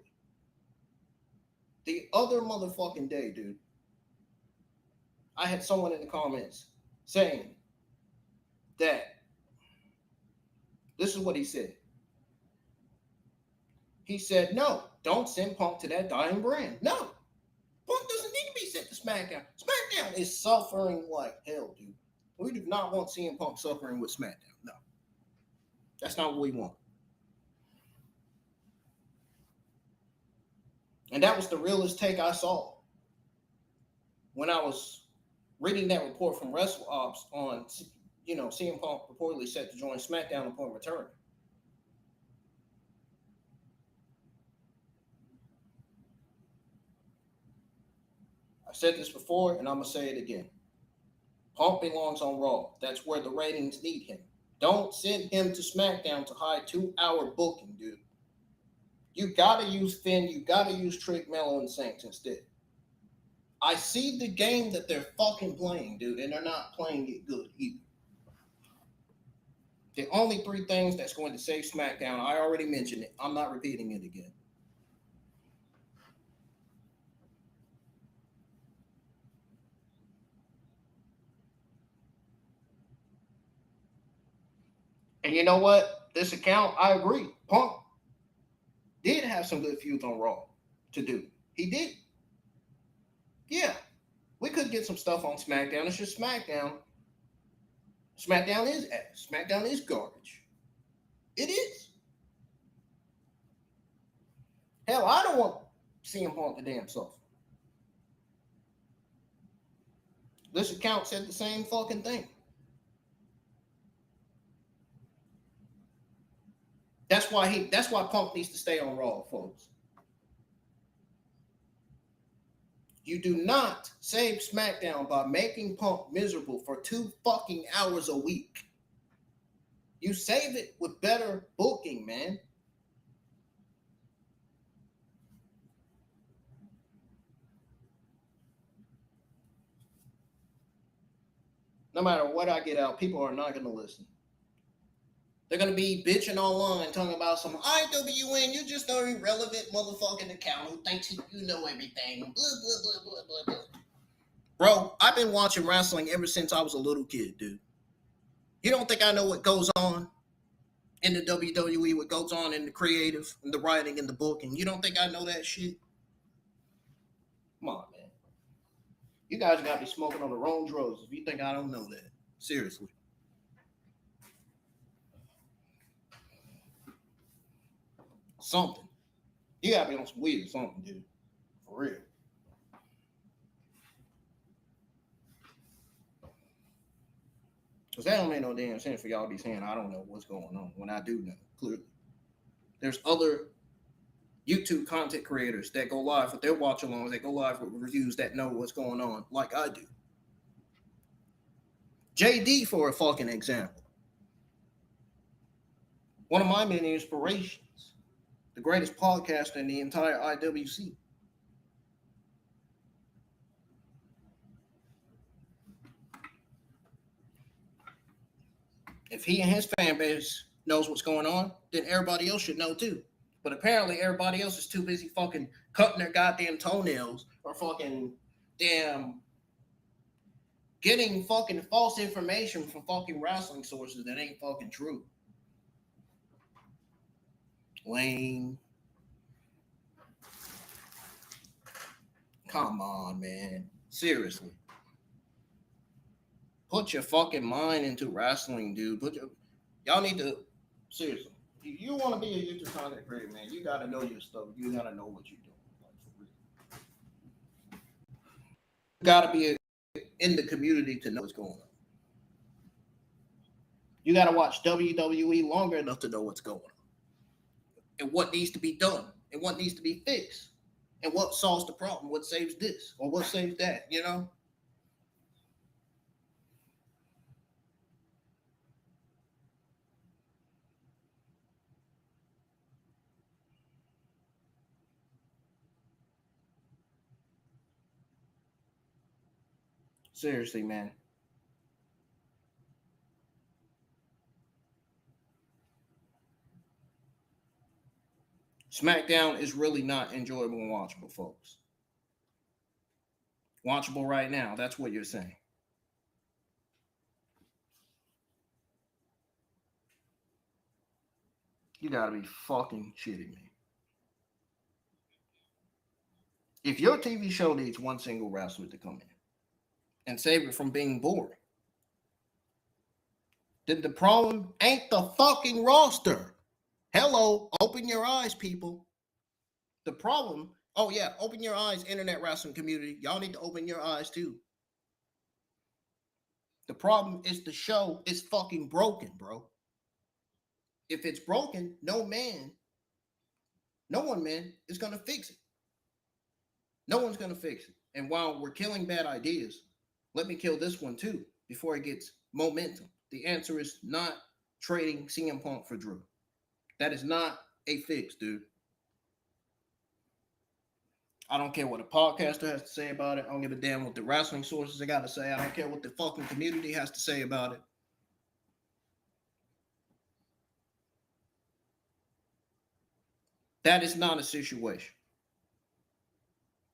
The other motherfucking day, dude. I had someone in the comments saying that This is what he said. He said, no, don't send Punk to that dying brand. No, Punk doesn't need to be sent to SmackDown. SmackDown is suffering like hell, dude. We do not want CM Punk suffering with SmackDown. No, that's not what we want. And that was the realest take I saw when I was reading that report from WrestleOps on, CM Punk reportedly set to join SmackDown upon return. I said this before, and I'm going to say it again. Punk belongs on Raw. That's where the ratings need him. Don't send him to SmackDown to hide 2-hour booking, dude. You got to use Finn. You got to use Trick, Mello, and Saints instead. I see the game that they're fucking playing, dude, and they're not playing it good either. The only 3 things that's going to save SmackDown, I already mentioned it. I'm not repeating it again. And you know what? This account, I agree. Punk did have some good feuds on Raw to do. He did. Yeah. We could get some stuff on SmackDown. It's just SmackDown. SmackDown is ass. SmackDown is garbage. It is. Hell, I don't want CM Punk to damn suffer. This account said the same fucking thing. That's why Punk needs to stay on Raw, folks. You do not save SmackDown by making Punk miserable for 2 fucking hours a week. You save it with better booking, man. No matter what I get out, people are not going to listen. They're going to be bitching online, talking about some IWN, you're just an irrelevant motherfucking account who thinks you know everything. Blah, blah, blah, blah, blah, blah. Bro, I've been watching wrestling ever since I was a little kid, dude. You don't think I know what goes on in the WWE, what goes on in the creative, and the writing, and the booking? You don't think I know that shit? Come on, man. You guys got me smoking on the wrong drugs if you think I don't know that. Seriously. Something. You got me on some weed or something, dude. For real. Because that don't make no damn sense for y'all to be saying I don't know what's going on when I do know, clearly. There's other YouTube content creators that go live with their watch-alongs, that go live with reviews that know what's going on, like I do. JD, for a fucking example. One of my many inspirations. The greatest podcaster in the entire IWC. If he and his fan base knows what's going on, then everybody else should know too. But apparently everybody else is too busy fucking cutting their goddamn toenails or fucking damn getting fucking false information from fucking wrestling sources that ain't fucking true. Lame. Come on, man. Seriously. Put your fucking mind into wrestling, dude. Y'all need to, seriously. If you want to be a YouTube content creator, man, you got to know your stuff. You got to know what you're doing. Like, for real. You got to be in the community to know what's going on. You got to watch WWE longer enough to know what's going on. And what needs to be done. And what needs to be fixed. And what solves the problem. What saves this. Or what saves that, you know? Seriously, man. SmackDown is really not enjoyable and watchable, folks. Watchable right now. That's what you're saying. You gotta be fucking shitting me. If your TV show needs one single wrestler to come in and save it from being boring, then the problem ain't the fucking roster. Hello, open your eyes, people. The problem, oh yeah, open your eyes, internet wrestling community. Y'all need to open your eyes too. The problem is the show is fucking broken, bro. If it's broken, no one, man, is going to fix it. No one's going to fix it. And while we're killing bad ideas, let me kill this one too before it gets momentum. The answer is not trading CM Punk for Drew. That is not a fix, dude. I don't care what a podcaster has to say about it. I don't give a damn what the wrestling sources got to say. I don't care what the fucking community has to say about it. That is not a situation.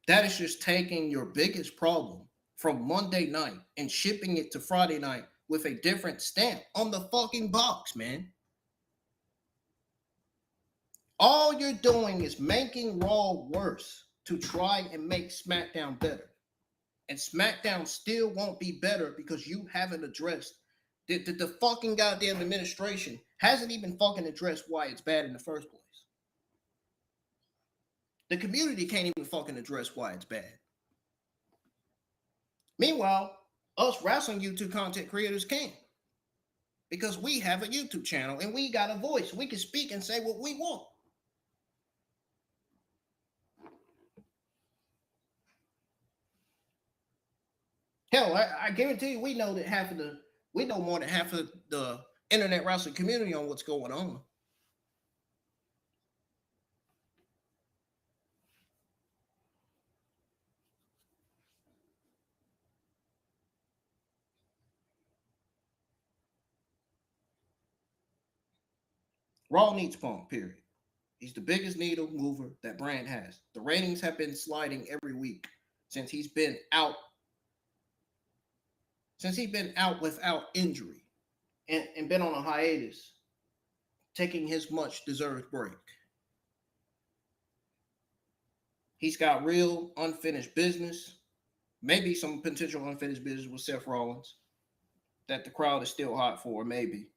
That is just taking your biggest problem from Monday night and shipping it to Friday night with a different stamp on the fucking box, man. All you're doing is making Raw worse to try and make SmackDown better. And SmackDown still won't be better because you haven't addressed the fucking goddamn administration hasn't even fucking addressed why it's bad in the first place. The community can't even fucking address why it's bad. Meanwhile, us wrestling YouTube content creators can. Because we have a YouTube channel and we got a voice. We can speak and say what we want. Hell, I guarantee you we know more than half of the internet wrestling community on what's going on. Raw needs Punk, period. He's the biggest needle mover that brand has. The ratings have been sliding every week since he's been out. Since he's been out without injury and been on a hiatus, taking his much deserved break. He's got real unfinished business, maybe some potential unfinished business with Seth Rollins that the crowd is still hot for, maybe.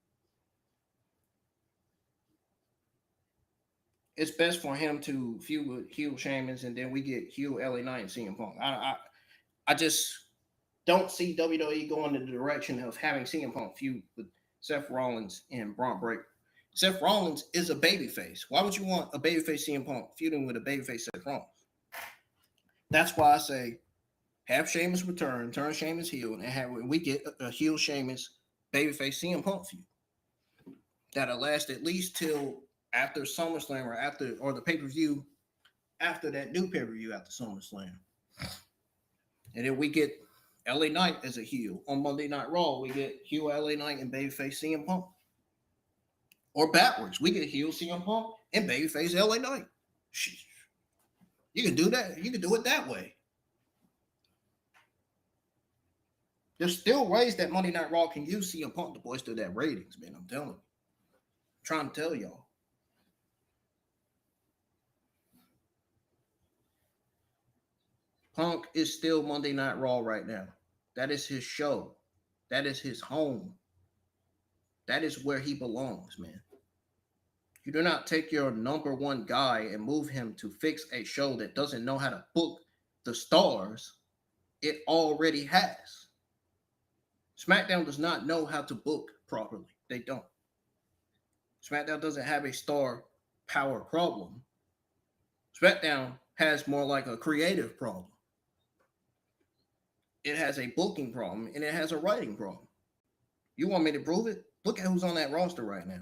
It's best for him to feud with heel Sheamus, and then we get heel LA Knight and CM Punk. I just don't see WWE going in the direction of having CM Punk feud with Seth Rollins and Braun Breaker. Seth Rollins is a babyface. Why would you want a babyface CM Punk feuding with a babyface Seth Rollins? That's why I say have Sheamus return, turn Sheamus heel, and we get a heel Sheamus babyface CM Punk feud that'll last at least till after SummerSlam or the pay-per-view after that new pay-per-view after SummerSlam. And then we get LA Knight as a heel. On Monday Night Raw, we get heel LA Knight and babyface CM Punk. Or backwards, we get heel CM Punk and babyface LA Knight. You can do that. You can do it that way. There's still ways that Monday Night Raw can use CM Punk to bolster that ratings, man. I'm telling you. I'm trying to tell y'all. Punk is still Monday Night Raw right now. That is his show. That is his home. That is where he belongs, man. You do not take your number one guy and move him to fix a show that doesn't know how to book the stars it already has. SmackDown does not know how to book properly. They don't. SmackDown doesn't have a star power problem. SmackDown has more like a creative problem. It has a booking problem and it has a writing problem. You want me to prove it? Look at who's on that roster right now.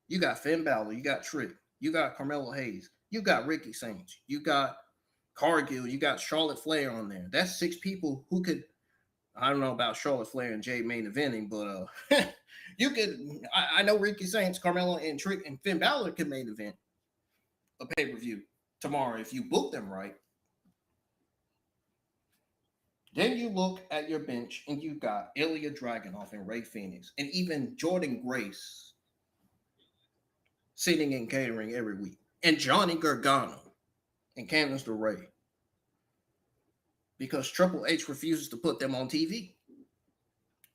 You got Finn Balor, you got Trick, you got Carmelo Hayes, you got Ricky Saints, you got Cargill, you got Charlotte Flair on there. That's 6 people who could. I don't know about Charlotte Flair and Jade main eventing, but you could. I know Ricky Saints, Carmelo, and Trick and Finn Balor could main event a pay-per-view tomorrow if you book them right. Then you look at your bench and you got Ilya Dragunov and Rey Fenix and even Jordan Grace. sitting in catering every week, and Johnny Gargano and Candice LeRae, because Triple H refuses to put them on TV.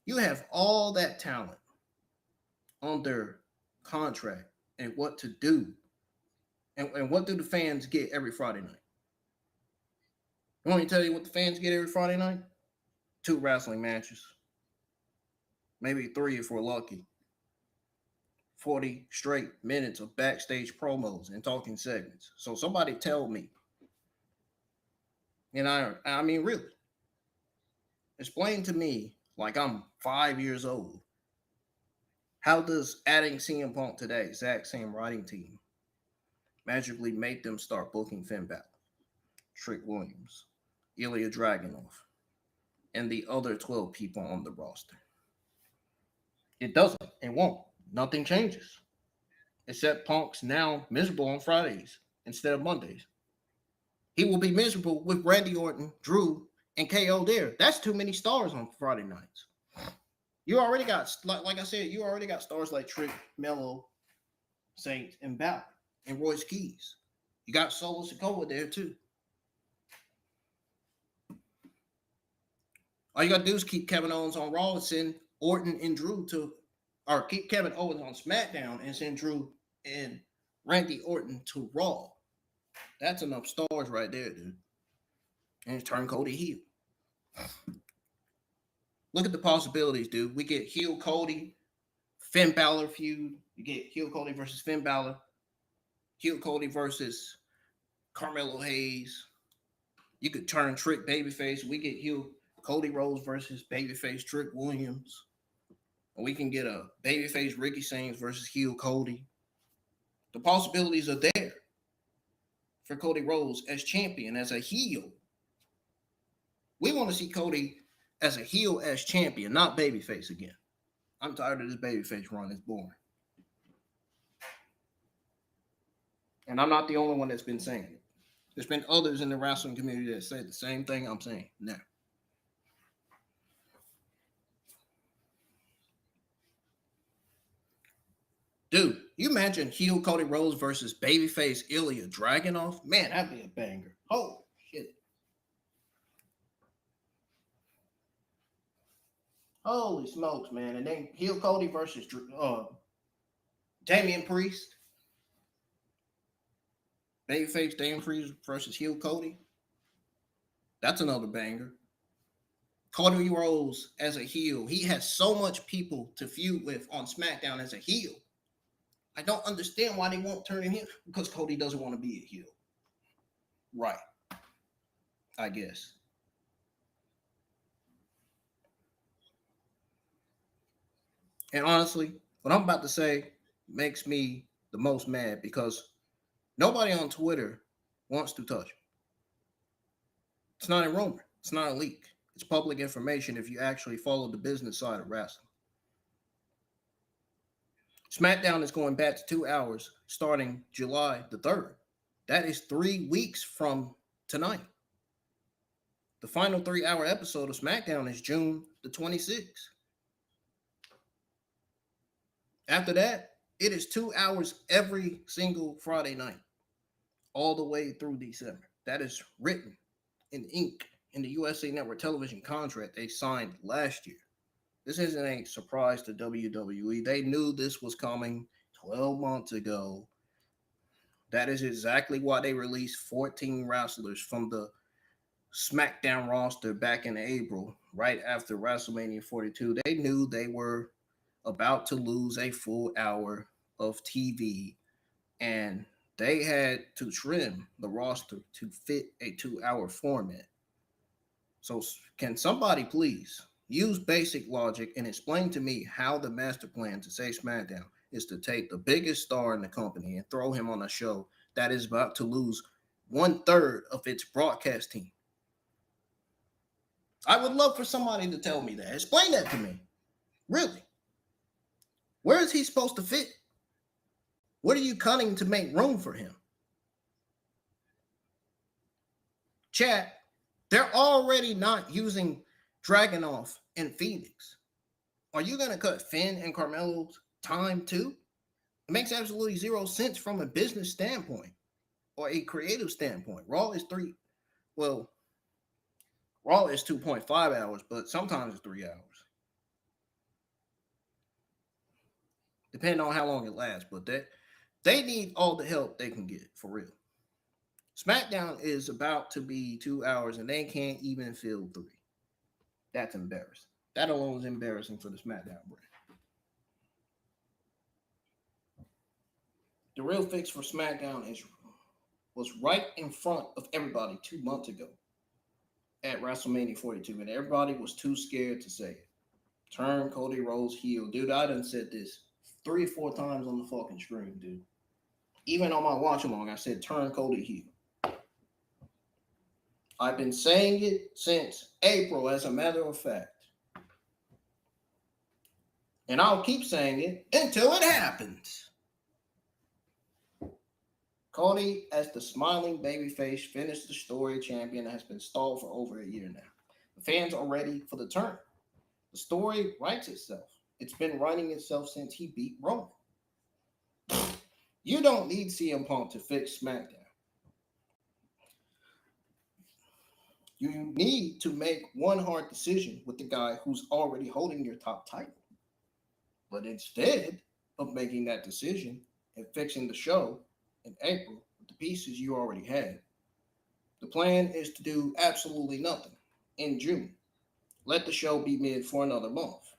You have all that talent on their contract and what to do. And what do the fans get every Friday night? You want me to tell you what the fans get every Friday night? 2 wrestling matches. Maybe 3 if we're lucky. 40 straight minutes of backstage promos and talking segments. So somebody tell me. And I mean, really. Explain to me, like I'm 5 years old, how does adding CM Punk to that exact same writing team magically make them start booking Finn Balor, Trick Williams, Ilya Dragunov, and the other 12 people on the roster? It doesn't. It won't. Nothing changes. Except Punk's now miserable on Fridays instead of Mondays. He will be miserable with Randy Orton, Drew, and KO there. That's too many stars on Friday nights. You already got, like I said, you already got stars like Trick, Melo, Saint, and Balor, and Royce Keys. You got Solo Sikoa there too. All you got to do is keep Kevin Owens on Raw and send Orton and Drew to, or keep Kevin Owens on SmackDown and send Drew and Randy Orton to Raw. That's enough stars right there, dude. And turn Cody heel. Look at the possibilities, dude. We get heel Cody, Finn Balor feud. You get heel Cody versus Finn Balor. Heel Cody versus Carmelo Hayes. You could turn Trick babyface. We get heel Cody Rhodes versus babyface Trick Williams. And we can get a babyface Ricky Sainz versus heel Cody. The possibilities are there for Cody Rhodes as champion, as a heel. We want to see Cody as a heel, as champion, not babyface again. I'm tired of this babyface run. It's boring. And I'm not the only one that's been saying it. There's been others in the wrestling community that say the same thing I'm saying now. Dude, you imagine heel Cody Rhodes versus babyface Ilya Dragunov? Man, that'd be a banger. Holy shit. Holy smokes, man. And then heel Cody versus Damian Priest. Babyface Damian Priest versus heel Cody. That's another banger. Cody Rhodes as a heel. He has so much people to feud with on SmackDown as a heel. I don't understand why they won't turn him heel. Because Cody doesn't want to be a heel. Right. I guess. And honestly, what I'm about to say makes me the most mad because nobody on Twitter wants to touch him. It's not a rumor. It's not a leak. It's public information if you actually follow the business side of wrestling. SmackDown is going back to 2 hours starting July the 3rd. That is 3 weeks from tonight. The final 3-hour episode of SmackDown is June the 26th. After that, it is 2 hours every single Friday night, all the way through December. That is written in ink in the USA Network television contract they signed last year. This isn't a surprise to WWE. They knew this was coming 12 months ago. That is exactly why they released 14 wrestlers from the SmackDown roster back in April, right after WrestleMania 42. They knew they were about to lose a full hour of TV, and they had to trim the roster to fit a 2-hour format. So can somebody please use basic logic and explain to me how the master plan to save SmackDown is to take the biggest star in the company and throw him on a show that is about to lose 1/3 of its broadcast team? I would love for somebody to tell me that. Explain that to me. Really. Where is he supposed to fit? What are you cutting to make room for him? Chat, they're already not using Dragunov and Phoenix. Are you going to cut Finn and Carmelo's time too? It makes absolutely zero sense from a business standpoint or a creative standpoint. Raw is 2.5 hours, but sometimes it's 3 hours. Depending on how long it lasts, but they need all the help they can get, for real. SmackDown is about to be 2 hours and they can't even fill 3. That's embarrassing. That alone is embarrassing for the SmackDown brand. The real fix for SmackDown was right in front of everybody 2 months ago at WrestleMania 42, and everybody was too scared to say it. Turn Cody Rhodes heel. Dude, I done said this 3 or 4 times on the fucking stream, dude. Even on my watch along, I said turn Cody heel. I've been saying it since April, as a matter of fact. And I'll keep saying it until it happens. Cody, as the smiling babyface, finished the story champion that has been stalled for over a year now. The fans are ready for the turn. The story writes itself. It's been writing itself since he beat Roman. You don't need CM Punk to fix SmackDown. You need to make one hard decision with the guy who's already holding your top title. But instead of making that decision and fixing the show in April with the pieces you already had, the plan is to do absolutely nothing in June. Let the show be mid for another month.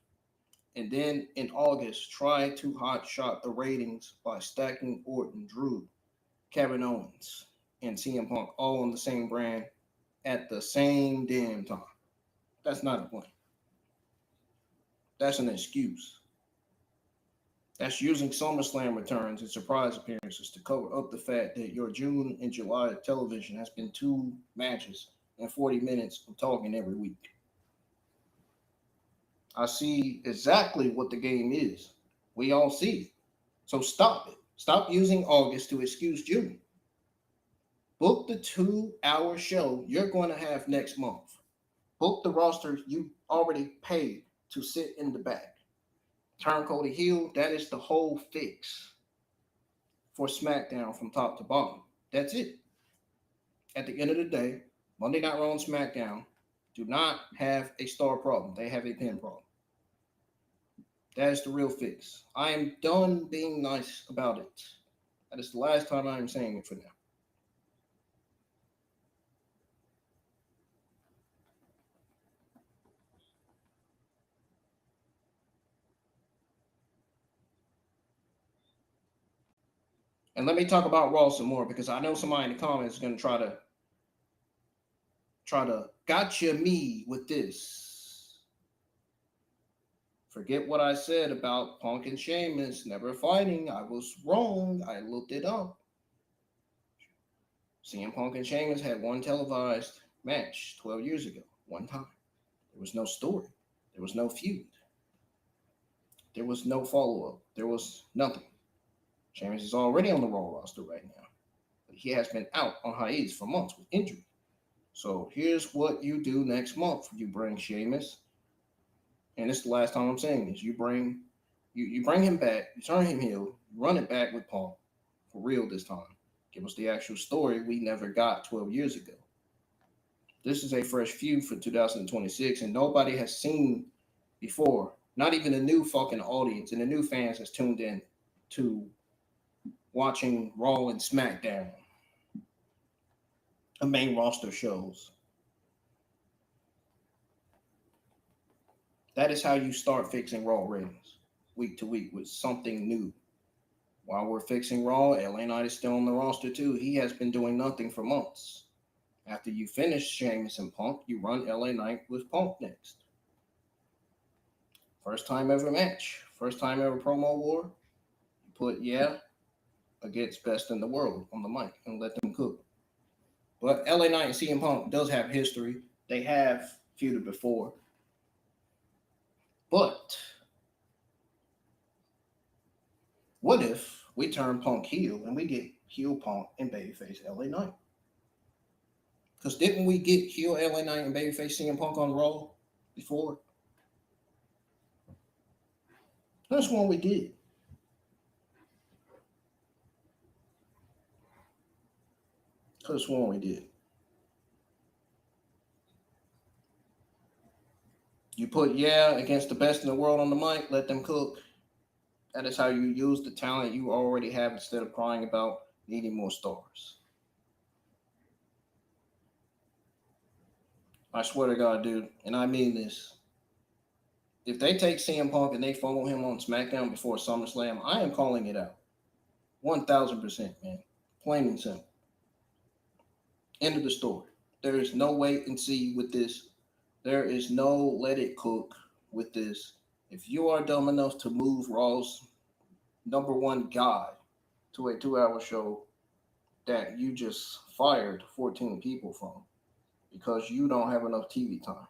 And then in August, try to hotshot the ratings by stacking Orton, Drew, Kevin Owens, and CM Punk all on the same brand at the same damn time. That's not a plan. That's an excuse. That's using SummerSlam returns and surprise appearances to cover up the fact that your June and July television has been 2 matches and 40 minutes of talking every week. I see exactly what the game is. We all see it. So stop it. Stop using August to excuse June. Book the 2-hour show you're going to have next month. Book the roster you already paid to sit in the back. Turn Cody heel. That is the whole fix for SmackDown from top to bottom. That's it. At the end of the day, Monday Night Raw and SmackDown do not have a star problem. They have a pin problem. That is the real fix. I am done being nice about it. That is the last time I am saying it for now. And let me talk about Raw some more, because I know somebody in the comments is going to try to gotcha me with this. Forget what I said about Punk and Sheamus never fighting. I was wrong. I looked it up. CM Punk and Sheamus had one televised match 12 years ago, one time. There was no story. There was no feud. There was no follow-up. There was nothing. Sheamus is already on the Raw roster right now, but he has been out on hiatus for months with injury. So here's what you do next month. You bring Sheamus, and it's the last time I'm saying this. You bring him back, you turn him heel, you run it back with Punk for real this time. Give us the actual story we never got 12 years ago. This is a fresh feud for 2026, and nobody has seen before. Not even the new fucking audience and the new fans has tuned in to watching Raw and SmackDown, the main roster shows. That is how you start fixing Raw ratings week to week, with something new. While we're fixing Raw, LA Knight is still on the roster too. He has been doing nothing for months. After you finish Sheamus and Punk, you run LA Knight with Punk next. First time ever match, first time ever promo war. You put against best in the world on the mic and let them cook. But LA Knight and CM Punk does have history. They have feuded before. But what if we turn Punk heel and we get heel Punk and babyface LA Knight? Because didn't we get heel LA Knight and babyface CM Punk on Raw before? That's what we did. Could have sworn we did. You put against the best in the world on the mic, let them cook. That is how you use the talent you already have instead of crying about needing more stars. I swear to God, dude, and I mean this. If they take CM Punk and they fumble him on SmackDown before SummerSlam, I am calling it out. 1,000%, man. Plain and simple. End of the story. There is no wait and see with this. There is no let it cook with this. If you are dumb enough to move Raw's number one guy to a 2-hour show that you just fired 14 people from because you don't have enough TV time,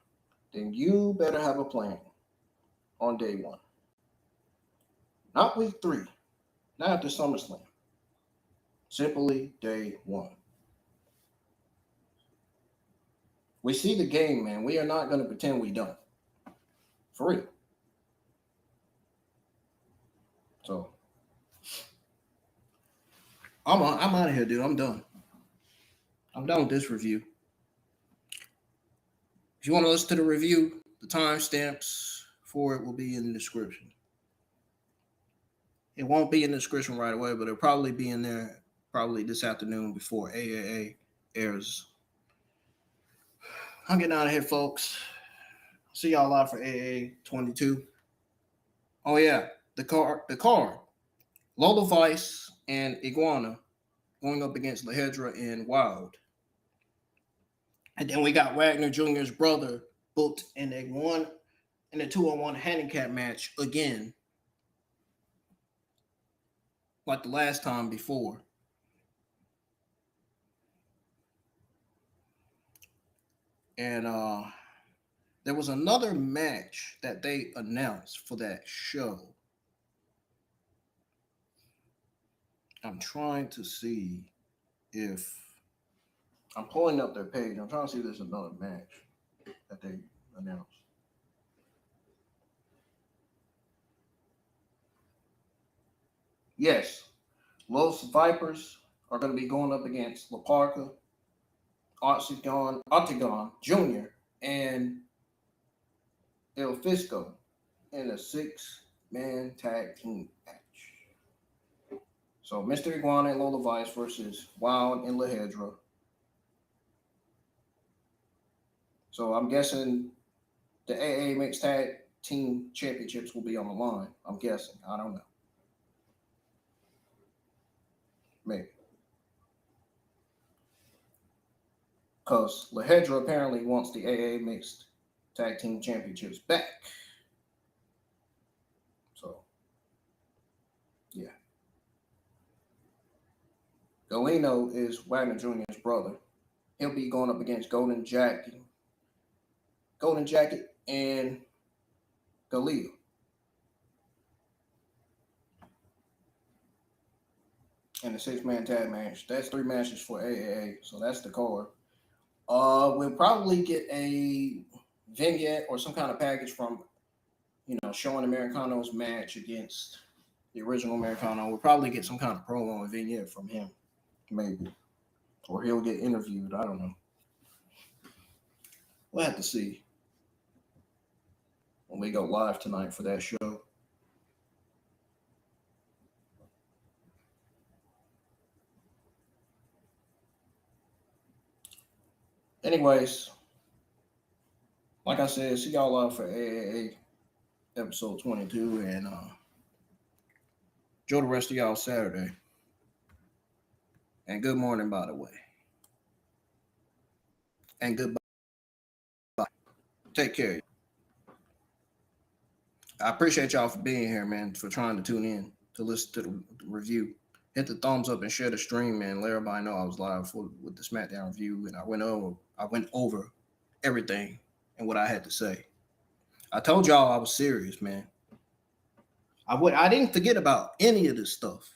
then you better have a plan on day one. Not week 3, not after SummerSlam. Simply day 1. We see the game, man. We are not going to pretend we don't. For real. So, I'm out of here, dude. I'm done. I'm done with this review. If you want to listen to the review, the timestamps for it will be in the description. It won't be in the description right away, but it'll probably be in there probably this afternoon before AAA airs. I'm getting out of here, folks. See y'all live for AAA 22. Oh, yeah. The card. Lola Vice and Iguana going up against Lahedra and Wild. And then we got Wagner Jr.'s brother booked in a 2-on-1 handicap match again. Like the last time before. And there was another match that they announced for that show. I'm trying to see if I'm pulling up their page. I'm trying to see if there's another match that they announced. Yes, Los Vipers are going to be going up against La Parca, Octagon Jr., and El Fisco in a 6-man tag team match. So Mr. Iguana and Lola Vice versus Wild and Lahedra. So I'm guessing the AA Mixed Tag Team Championships will be on the line. I'm guessing. I don't know. Maybe. Because Lahedra apparently wants the AA Mixed Tag Team Championships back. So, yeah. Galeno is Wagner Jr.'s brother. He'll be going up against Golden Jacket and Galeo. And the 6-man tag match. That's 3 matches for AAA. So that's the card. We'll probably get a vignette or some kind of package from, showing Americano's match against the original Americano. We'll probably get some kind of promo or vignette from him. Maybe. Or he'll get interviewed. I don't know. We'll have to see when we go live tonight for that show. Anyways, like I said, see y'all live for AAA episode 22, and enjoy the rest of y'all Saturday. And good morning, by the way. And goodbye. Take care. I appreciate y'all for being here, man, for trying to tune in to listen to the review. Hit the thumbs up and share the stream, man. Let everybody know I was live with the SmackDown review, and I went over everything and what I had to say. I told y'all I was serious, man. I didn't forget about any of this stuff.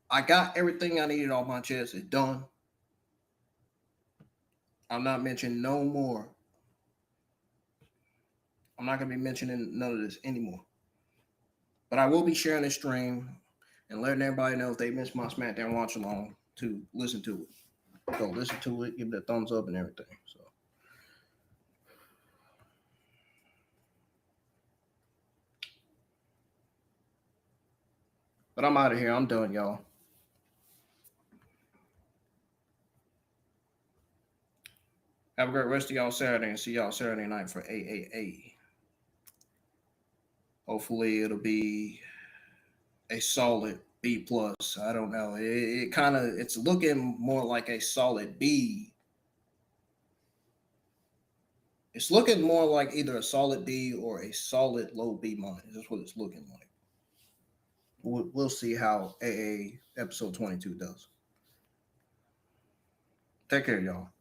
I got everything I needed off my chest. It's done. I'm not mentioning no more. I'm not going to be mentioning none of this anymore. But I will be sharing this stream and letting everybody know if they missed my SmackDown watch along. to listen to it. Go listen to it, give it a thumbs up and everything. So, but I'm out of here. I'm done, y'all. Have a great rest of y'all Saturday and see y'all Saturday night for AAA. Hopefully it'll be a solid B plus. I don't know. It's looking more like a solid B. It's looking more like either a solid B or a solid low B minus. That's what it's looking like. We'll see how AA episode 22 does. Take care, y'all.